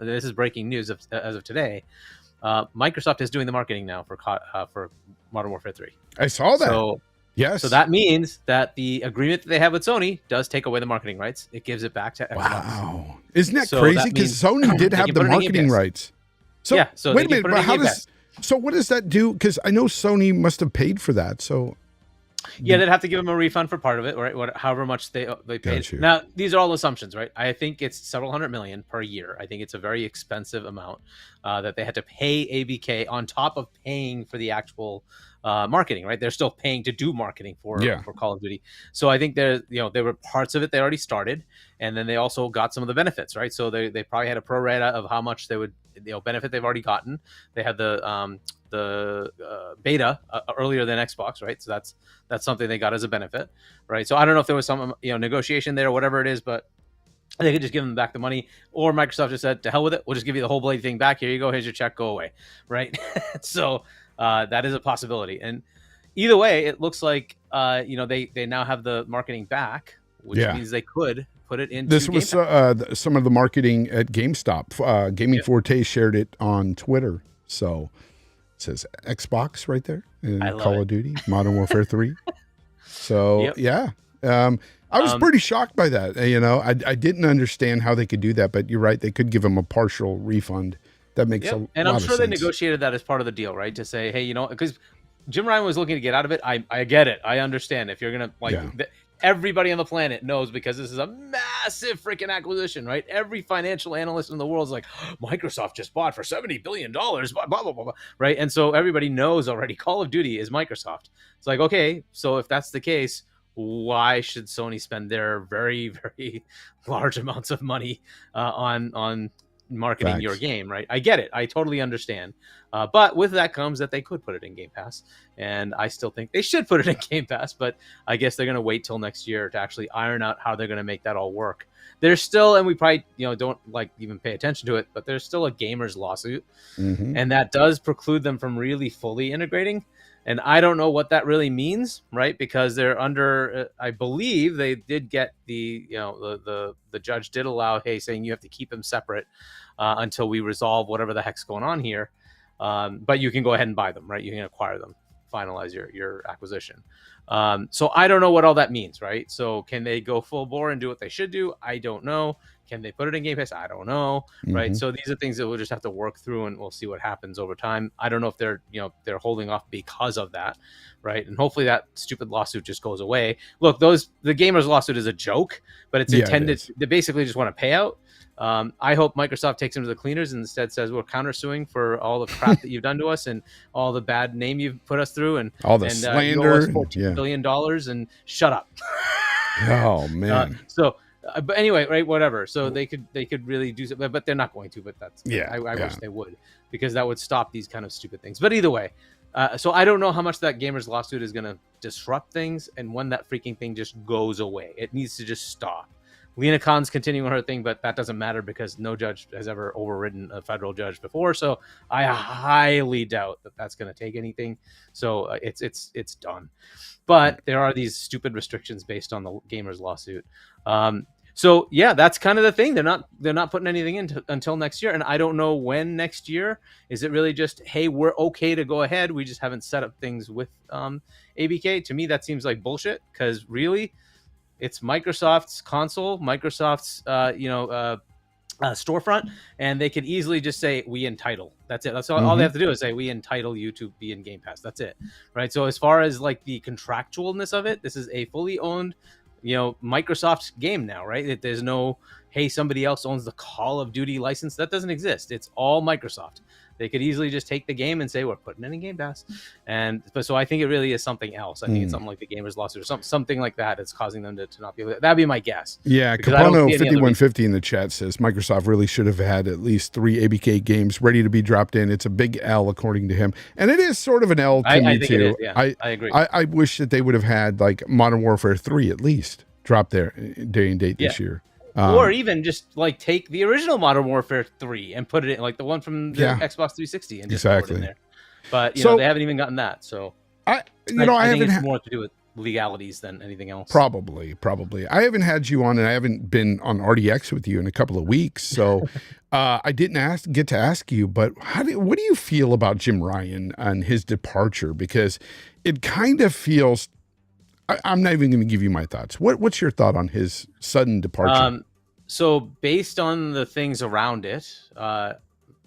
this is breaking news as of today, Microsoft is doing the marketing now for Modern Warfare 3. I saw that. So, yes. So that means that the agreement that they have with Sony does take away the marketing rights. It gives it back to Xbox. Wow. Isn't that crazy? Because Sony did have the marketing rights. So, yeah, so wait a minute, but how does... So what does that do? Because I know Sony must have paid for that. So yeah, they'd have to give them a refund for part of it, right? However much they paid. Now, these are all assumptions, right? I think it's several $100 million per year. I think it's a very expensive amount that they had to pay ABK on top of paying for the actual marketing, right? They're still paying to do marketing for Call of Duty. So I think there were parts of it they already started, and then they also got some of the benefits, right? So they probably had a pro rata of how much they would benefit they've already gotten. They had the beta earlier than Xbox, right? So that's something they got as a benefit, right? So I don't know if there was some negotiation there or whatever it is, but they could just give them back the money, or Microsoft just said, to hell with it, we'll just give you the whole bloody thing back. Here you go, here's your check, go away, right? So that is a possibility. And either way, it looks like they now have the marketing back, which means they could put it into this was some of the marketing at GameStop. Gaming Forte shared it on Twitter, so it says Xbox right there, and Call of Duty Modern Warfare 3. So I was pretty shocked by that. I didn't understand how they could do that, but you're right, they could give them a partial refund. That makes a lot of sense. And I'm sure they negotiated that as part of the deal, right? To say, hey, because Jim Ryan was looking to get out of it. I get it. I understand. If you're gonna everybody on the planet knows, because this is a massive freaking acquisition, right? Every financial analyst in the world is like, Microsoft just bought for $70 billion, blah, blah, blah, blah, right? And so everybody knows already Call of Duty is Microsoft. It's like, okay, so if that's the case, why should Sony spend their very, very large amounts of money on marketing your game, right? I get it. I totally understand. But with that comes that they could put it in Game Pass. And I still think they should put it in Game Pass, but I guess they're going to wait till next year to actually iron out how they're going to make that all work. There's still, and we probably don't even pay attention to it, but there's still a gamers lawsuit. Mm-hmm. And that does preclude them from really fully integrating. And I don't know what that really means, right? Because they're under, I believe they did get the judge did allow, saying you have to keep them separate until we resolve whatever the heck's going on here. But you can go ahead and buy them, right? You can acquire them, finalize your acquisition. So I don't know what all that means, right? So can they go full bore and do what they should do? I don't know. Can they put it in Game Pass? I don't know, right? Mm-hmm. So these are things that we'll just have to work through, and we'll see what happens over time. I don't know if they're holding off because of that, right? And hopefully that stupid lawsuit just goes away. Look, the gamers lawsuit is a joke, but it's intended. They basically just want a payout. I hope Microsoft takes them to the cleaners and instead says we're countersuing for all the crap that you've done to us and all the bad name you've put us through and all the slander, $14 billion, and shut up. Oh man. But anyway, right, whatever. So they could really do something, but they're not going to. But that's I wish they would, because that would stop these kind of stupid things. But either way, so I don't know how much that gamers lawsuit is going to disrupt things, and when that freaking thing just goes away. It needs to just stop. Lena Khan's continuing her thing, but that doesn't matter because no judge has ever overridden a federal judge before. So I highly doubt that that's going to take anything. So it's done. But there are these stupid restrictions based on the gamers lawsuit. So yeah, that's kind of the thing. They're not putting anything in until next year, and I don't know when next year. Is it really just, hey, we're okay to go ahead? We just haven't set up things with ABK. To me, that seems like bullshit, because really, it's Microsoft's console, Microsoft's storefront, and they could easily just say we entitle. That's it. That's all, all they have to do is say we entitle you to be in Game Pass. That's it, right? So as far as like the contractualness of it, this is a fully owned Microsoft game now, right? There's no, hey, somebody else owns the Call of Duty license. That doesn't exist. It's all Microsoft. They could easily just take the game and say, we're putting it in Game Pass. But so I think it really is something else. I think it's something like the Gamers Lawsuit or something like that. It's causing them to not be able to. That'd be my guess. Yeah, Capano 5150 in the chat says Microsoft really should have had at least 3 ABK games ready to be dropped in. It's a big L, according to him. And it is sort of an L to me, think too. It is, yeah. I agree. I wish that they would have had like Modern Warfare 3 at least dropped there day and date this year. Or even just like take the original Modern Warfare 3 and put it in, like the one from the Xbox 360, and just throw it in there. But you know, they haven't even gotten that. So I think it's more to do with legalities than anything else. Probably. I haven't had you on, and I haven't been on RDX with you in a couple of weeks, so I didn't get to ask you. But what do you feel about Jim Ryan and his departure? Because it kind of feels. I'm not even going to give you my thoughts. What's your thought on his sudden departure? So based on the things around it,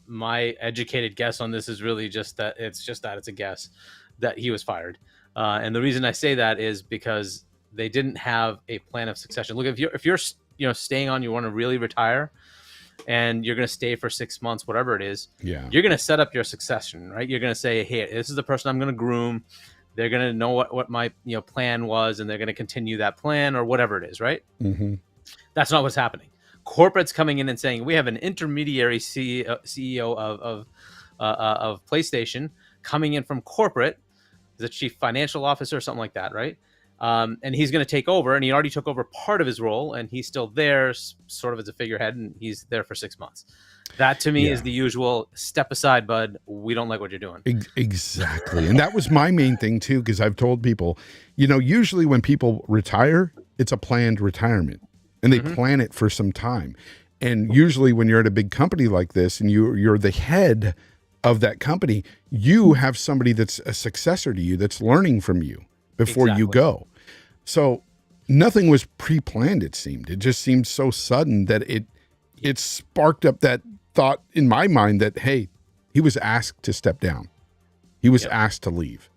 my educated guess on this is really just that it's a guess that he was fired. And the reason I say that is because they didn't have a plan of succession. Look, if you're staying on, you want to really retire, and you're going to stay for 6 months, whatever it is, you're going to set up your succession, right? You're going to say, hey, this is the person I'm going to groom. They're going to know what my plan was, and they're going to continue that plan or whatever it is, right? Mm-hmm. That's not what's happening. Corporate's coming in and saying, we have an intermediary CEO of PlayStation coming in from corporate, the chief financial officer or something like that, right? And he's going to take over, and he already took over part of his role, and he's still there sort of as a figurehead, and he's there for 6 months. That to me is the usual step aside, bud. We don't like what you're doing. Exactly. And that was my main thing too, because I've told people, usually when people retire, it's a planned retirement, and they plan it for some time. And usually when you're at a big company like this and you're the head of that company, you have somebody that's a successor to you that's learning from you before you go. So nothing was pre-planned, it seemed. It just seemed so sudden that it sparked up that thought in my mind that, hey, he was asked to step down. He was asked to leave.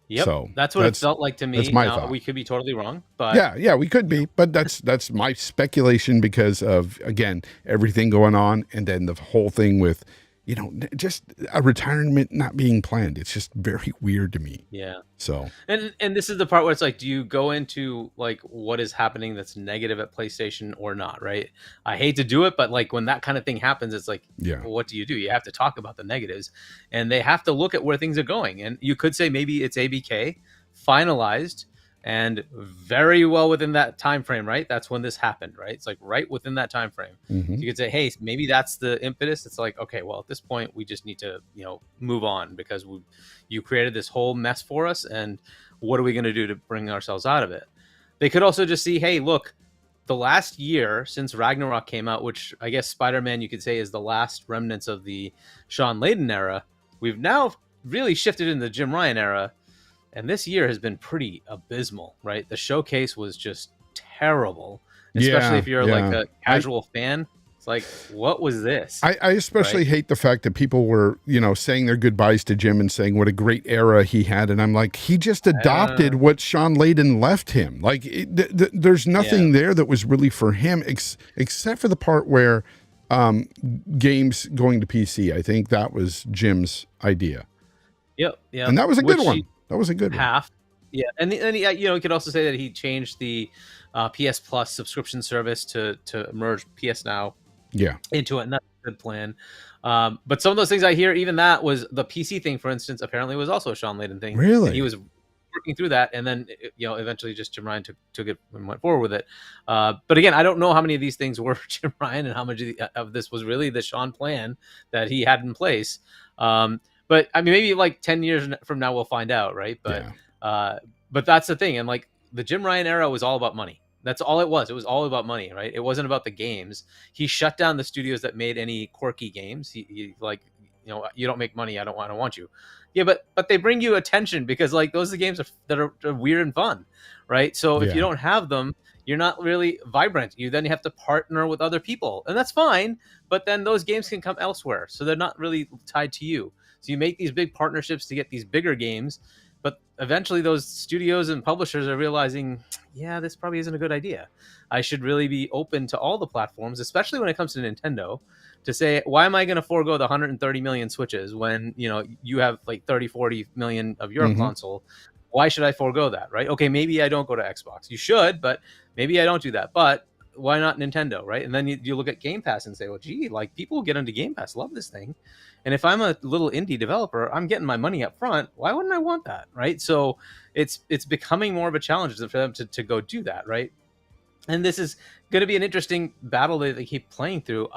Yep, so that's what it felt like to me. That's my thought. We could be totally wrong, but yeah, we could be. But that's my speculation because of, again, everything going on, and then the whole thing with, just a retirement not being planned. It's just very weird to me. Yeah. So and this is the part where it's like, do you go into like what is happening that's negative at PlayStation or not? Right. I hate to do it, but like when that kind of thing happens, it's like, well, what do? You have to talk about the negatives, and they have to look at where things are going. And you could say maybe it's ABK finalized and very well within that time frame, right? That's when this happened, right? It's like right within that time frame. Mm-hmm. So you could say, hey, maybe that's the impetus. It's like, okay, well, at this point, we just need to, move on because you created this whole mess for us, and what are we going to do to bring ourselves out of it? They could also just see, hey, look, the last year since Ragnarok came out, which I guess Spider-Man you could say is the last remnants of the Sean Layden era, we've now really shifted into the Jim Ryan era. And this year has been pretty abysmal, right? The showcase was just terrible, especially if you're like a casual fan. It's like, what was this? I especially hate the fact that people were, saying their goodbyes to Jim and saying what a great era he had. And I'm like, he just adopted what Sean Layden left him. Like, there's nothing there that was really for him, except for the part where games going to PC. I think that was Jim's idea. Yep. And that was a good one. That was a good one. Yeah. And you could also say that he changed the PS Plus subscription service to merge PS Now into it. And that's a good plan. But some of those things I hear, even that was the PC thing, for instance, apparently was also a Sean Layden thing. Really? And he was working through that. And then, eventually just Jim Ryan took it and went forward with it. But again, I don't know how many of these things were Jim Ryan and how much of this was really the Sean plan that he had in place. But I mean, maybe like 10 years from now, we'll find out. Right. But that's the thing. And like the Jim Ryan era was all about money. That's all it was. It was all about money. Right. It wasn't about the games. He shut down the studios that made any quirky games. He like, you don't make money. I don't want you. Yeah. But they bring you attention because like those are the games that are weird and fun. Right. So if you don't have them, you're not really vibrant. You have to partner with other people, and that's fine. But then those games can come elsewhere. So they're not really tied to you. So you make these big partnerships to get these bigger games, But eventually those studios and publishers are realizing, yeah, this probably isn't a good idea. I should really be open to all the platforms, especially when it comes to Nintendo, to say, why am I going to forego the 130 million Switches when, you have like 30, 40 million of your console? Why should I forego that, right? Okay, maybe I don't go to Xbox. You should, but maybe I don't do that. But why not Nintendo, right? And then you look at Game Pass and say, well, gee, like people get into Game Pass, love this thing. And if I'm a little indie developer, I'm getting my money up front. Why wouldn't I want that, right? So it's becoming more of a challenge for them to go do that, right? And this is going to be an interesting battle that they keep playing through.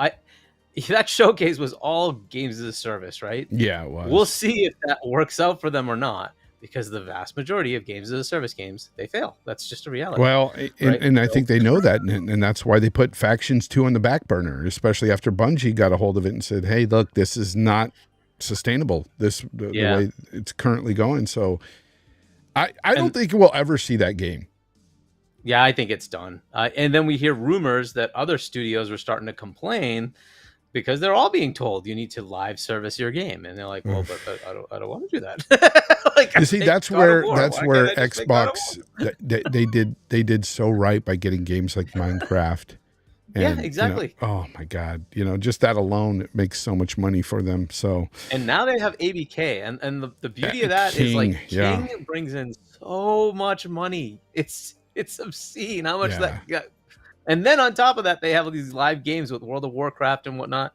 That showcase was all games as a service, right? Yeah, it was. We'll see if that works out for them or not, because the vast majority of games as a service games, they fail. That's just a reality. Well, and I think they know that, and that's why they put Factions 2 on the back burner, especially after Bungie got a hold of it and said, hey, look, this is not sustainable, the way it's currently going. So I don't think we'll ever see that game. Yeah, I think it's done. And then we hear rumors that other studios were starting to complain because they're all being told you need to live service your game, and they're like, "Well, but I don't want to do that." Like, you see, that's where Xbox they did so right by getting games like Minecraft. And, yeah, exactly. Oh my God, just that alone, it makes so much money for them. So, and now they have ABK, and the beauty of that is like King brings in so much money. It's obscene how much that got. And then on top of that, they have these live games with World of Warcraft and whatnot.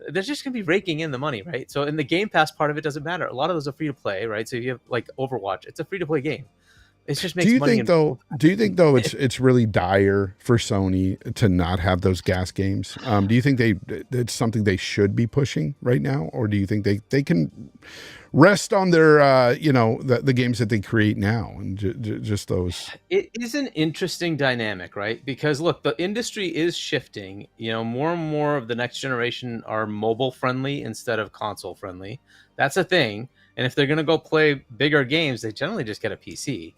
They're just going to be raking in the money, right? So in the Game Pass part of it doesn't matter. A lot of those are free to play, right? So if you have like Overwatch, it's a free to play game. It just makes money. Do you think though it's really dire for Sony to not have those gas games? Do you think it's something they should be pushing right now, or do you think they can rest on their the games that they create now and just those? It is an interesting dynamic, right? Because look, the industry is shifting. More and more of the next generation are mobile friendly instead of console friendly. That's a thing. And if they're going to go play bigger games, they generally just get a PC.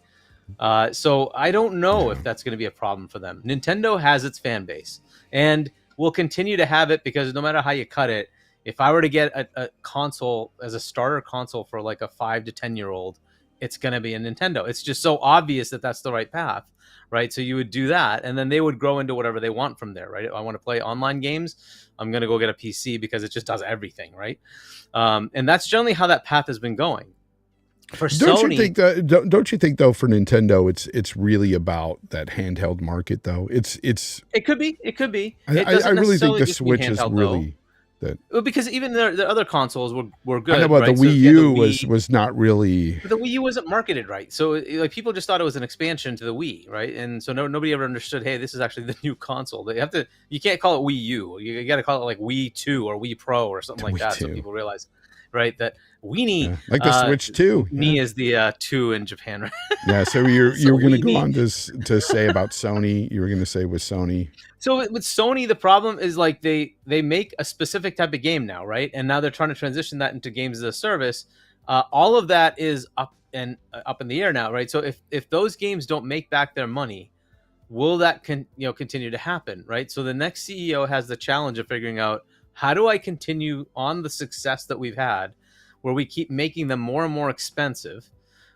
So I don't know if that's going to be a problem for them. Nintendo has its fan base and will continue to have it, because no matter how you cut it, if I were to get a console as a starter console for like a 5 to 10-year-old, it's going to be a Nintendo. It's just so obvious that that's the right path, right? So you would do that, and then they would grow into whatever they want from there, right? I want to play online games, I'm going to go get a PC because it just does everything, right? And that's generally how that path has been going. For don't Sony, don't you think though, for Nintendo, it's really about that handheld market though? It could be. I really think the Switch is really that. Well, because even the other consoles were good. I know, but right? the Wii U was not really. But the Wii U wasn't marketed right, so like people just thought it was an expansion to the Wii, right? And so nobody ever understood. Hey, this is actually the new console. You can't call it Wii U. You got to call it like Wii 2 or Wii Pro or something like that, 2. So people realize, right, that Weenie, like the Switch 2. Knee is the 2 in Japan, right? Yeah. So you were going to go on to say about Sony. You were going to say with Sony. So with Sony, the problem is like they make a specific type of game now, right? And now they're trying to transition that into games as a service. All of that is up in the air now, right? So if those games don't make back their money, will that continue to happen, right? So the next CEO has the challenge of figuring out, how do I continue on the success that we've had, where we keep making them more and more expensive,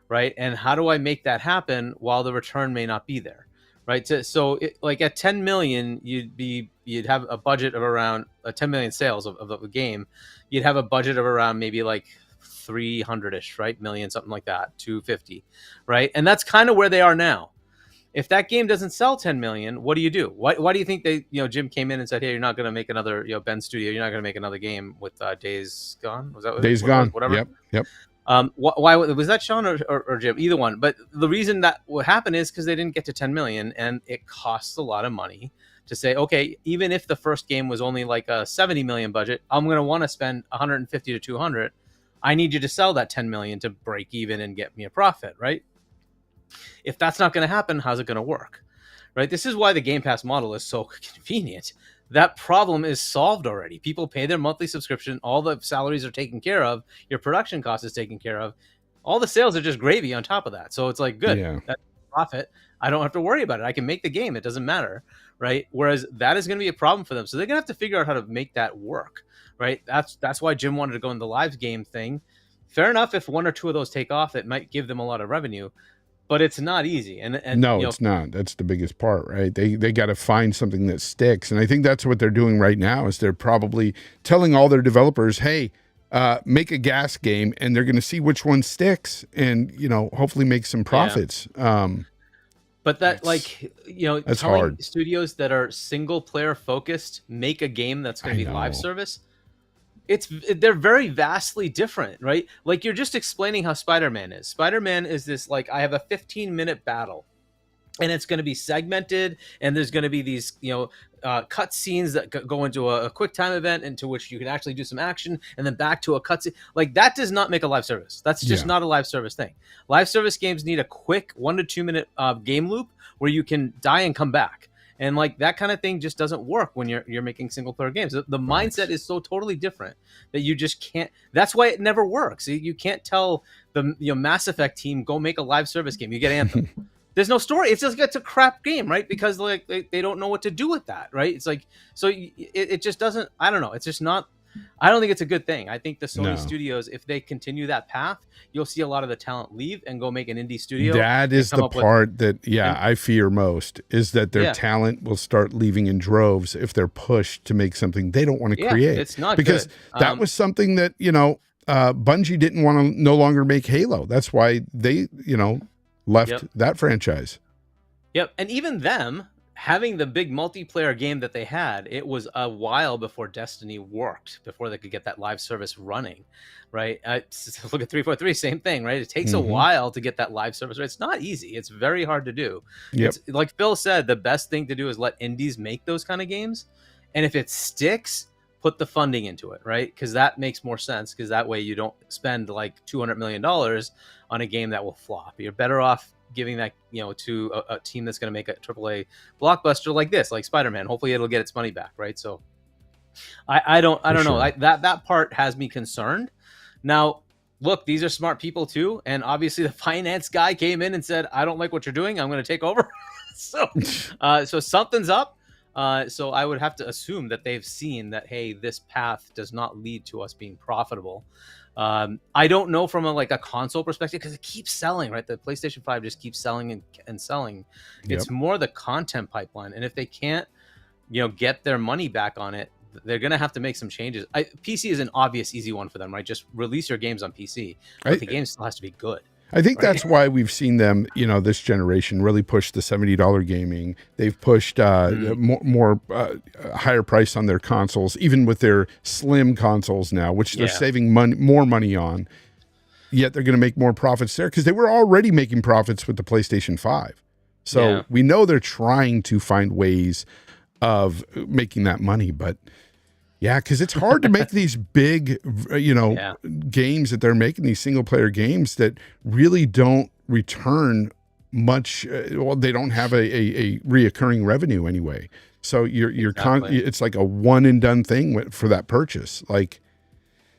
right? And how do I make that happen while the return may not be there, right? So like at 10 million, you'd have a budget of around 10 million sales of the game. You'd have a budget of around maybe like 300-ish, right? Million, something like that, 250, right? And that's kind of where they are now. If that game doesn't sell 10 million, what do you do? Why do you think Jim came in and said, hey, you're not going to make another, Ben Studio, you're not going to make another game with Days Gone? Was that Days Gone? Whatever. Yep. Why was that Sean or Jim? Either one. But the reason that would happen is because they didn't get to 10 million, and it costs a lot of money to say, okay, even if the first game was only like a 70 million budget, I'm going to want to spend 150 to 200. I need you to sell that 10 million to break even and get me a profit, right? If that's not going to happen, how's it going to work, right? This is why the Game Pass model is so convenient. That problem is solved already. People pay their monthly subscription. All the salaries are taken care of. Your production cost is taken care of. All the sales are just gravy on top of that. So it's like, good. Yeah. That's profit. I don't have to worry about it. I can make the game. It doesn't matter, right? Whereas that is going to be a problem for them. So they're going to have to figure out how to make that work, right? That's why Jim wanted to go in the live game thing. fair enough. If one or two of those take off, it might give them a lot of revenue, but it's not easy. And no, it's not. That's the biggest part, right? They got to find something that sticks. And I think that's what they're doing right now is they're probably telling all their developers, hey, make a gas game, and they're going to see which one sticks and, hopefully make some profits. But that, that's telling hard. Studios that are single player focused make a game that's going to be live service. They're very vastly different, right? Like, you're just explaining how Spider-Man is. Spider-Man is this, I have a 15-minute battle, and it's going to be segmented, and there's going to be these, cut scenes that go into a quick time event into which you can actually do some action, and then back to a cut scene. Like, that does not make a live service. That's just not a live service thing. Live service games need a quick 1 to 2 minute game loop where you can die and come back. And that kind of thing just doesn't work when you're making single player games. The mindset is so totally different that you just can't. That's why it never works. You can't tell the Mass Effect team go make a live service game. You get Anthem. There's no story. It's a crap game, right? Because they don't know what to do with that, right? It's it just doesn't. I don't know. It's just not. I don't think it's a good thing. I think the Sony studios, if they continue that path, you'll see a lot of the talent leave and go make an indie studio. That is the part that, I fear most, is that their talent will start leaving in droves if they're pushed to make something they don't want to create. It's not because good. That was something that, Bungie didn't want to no longer make Halo. That's why they, left that franchise. Yep. And even them having the big multiplayer game that they had, it was a while before Destiny worked, before they could get that live service running, right? Look at 343, same thing, right? It takes a while to get that live service. Right? It's not easy. It's very hard to do. It's, like Phil said, the best thing to do is let indies make those kind of games. And if it sticks, put the funding into it, right? Because that makes more sense, because that way you don't spend $200 million on a game that will flop. You're better off giving that to a team that's going to make a AAA blockbuster like this, like Spider-Man. Hopefully it'll get its money back, right? So I don't know. That part has me concerned. Now, look, these are smart people too, and obviously the finance guy came in and said, I don't like what you're doing, I'm going to take over. So something's up. So I would have to assume that they've seen that, hey, this path does not lead to us being profitable. I don't know from a console perspective, because it keeps selling, right? The PlayStation 5 just keeps selling and selling. It's more the content pipeline. And if they can't, get their money back on it, they're going to have to make some changes. PC is an obvious, easy one for them, right? Just release your games on PC. But the game still has to be good. I think that's why we've seen them, this generation really push the $70 gaming. They've pushed more higher price on their consoles, even with their slim consoles now, which they're saving more money on. Yet they're going to make more profits there because they were already making profits with the PlayStation 5. So we know they're trying to find ways of making that money, but because it's hard to make these big, games that they're making, these single player games that really don't return much. Well, they don't have a reoccurring revenue anyway. So it's like a one and done thing for that purchase.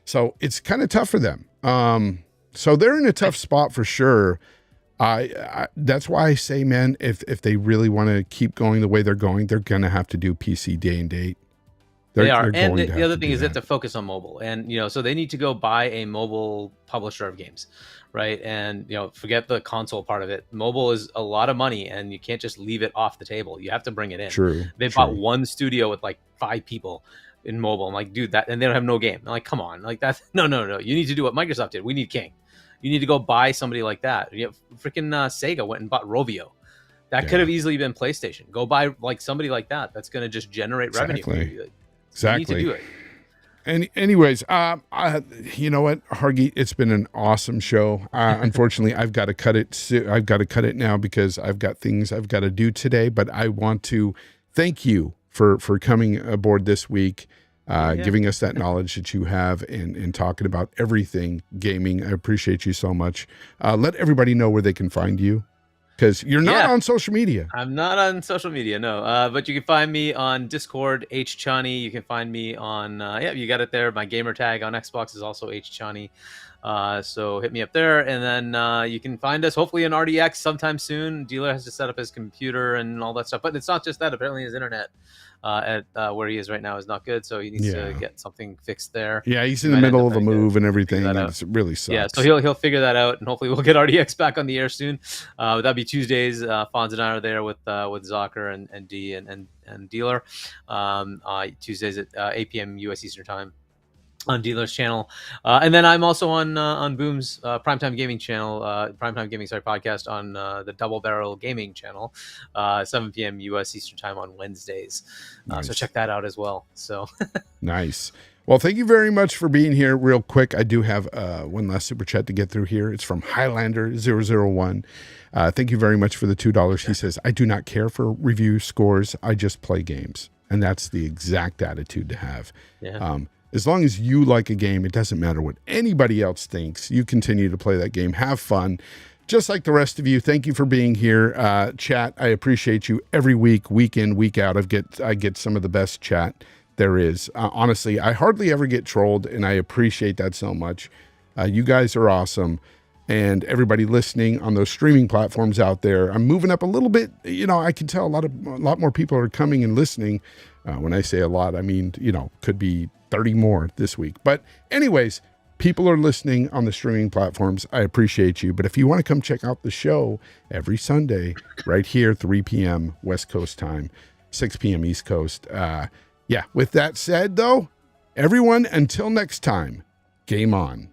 So it's kind of tough for them. So they're in a tough spot for sure. That's why I say, man, if they really want to keep going the way they're going, they're going to have to do PC day and date. They are. And the other thing is that to focus on mobile. And, so they need to go buy a mobile publisher of games, right? And, forget the console part of it. Mobile is a lot of money, and you can't just leave it off the table. You have to bring it in. True. They bought one studio with 5 people in mobile. I'm like, dude, and they don't have no game. I'm like, come on. That's no. You need to do what Microsoft did. We need King. You need to go buy somebody like that. Freaking Sega went and bought Rovio. That could have easily been PlayStation. Go buy somebody like that. That's going to just generate revenue for you. Exactly. You need to do it. And anyways, you know what, Hargeet, it's been an awesome show. Unfortunately, I've got to cut it. I've got to cut it now because I've got things I've got to do today. But I want to thank you for coming aboard this week, giving us that knowledge that you have and talking about everything gaming. I appreciate you so much. Let everybody know where they can find you. Because you're not on social media. I'm not on social media, no. But you can find me on Discord, Chani. You can find me on, you got it there. My gamer tag on Xbox is also Chani. So hit me up there. And then you can find us hopefully in RDX sometime soon. Dealer has to set up his computer and all that stuff. But it's not just that. Apparently his internet at where he is right now is not good, so he needs to get something fixed there. Yeah, he's in the middle of a move and everything. And it really sucks. Yeah, so he'll figure that out, and hopefully we'll get RDX back on the air soon. That'll be Tuesdays. Fonz and I are there with Zocker and D and Dealer. Tuesdays at 8 p.m. U.S. Eastern Time on Dealer's channel, and then I'm also on Boom's Primetime Gaming channel, podcast on the Double Barrel Gaming channel, 7 p.m. U.S. Eastern Time on Wednesdays. Nice. So check that out as well. So nice. Well, thank you very much for being here. Real quick, I do have one last super chat to get through here. It's from Highlander001. Thank you very much for the $2. He says, I do not care for review scores. I just play games. And that's the exact attitude to have. Yeah. As long as you like a game, it doesn't matter what anybody else thinks. You continue to play that game. Have fun. Just like the rest of you, thank you for being here. Chat, I appreciate you every week, week in, week out. I get some of the best chat there is. Honestly, I hardly ever get trolled, and I appreciate that so much. You guys are awesome. And everybody listening on those streaming platforms out there, I'm moving up a little bit. You know, I can tell a lot more people are coming and listening. When I say a lot, I mean, could be 30 more this week. But anyways, people are listening on the streaming platforms. I appreciate you. But if you want to come check out the show every Sunday, right here, 3 p.m. West Coast time, 6 p.m. East Coast. With that said, though, everyone, until next time, game on.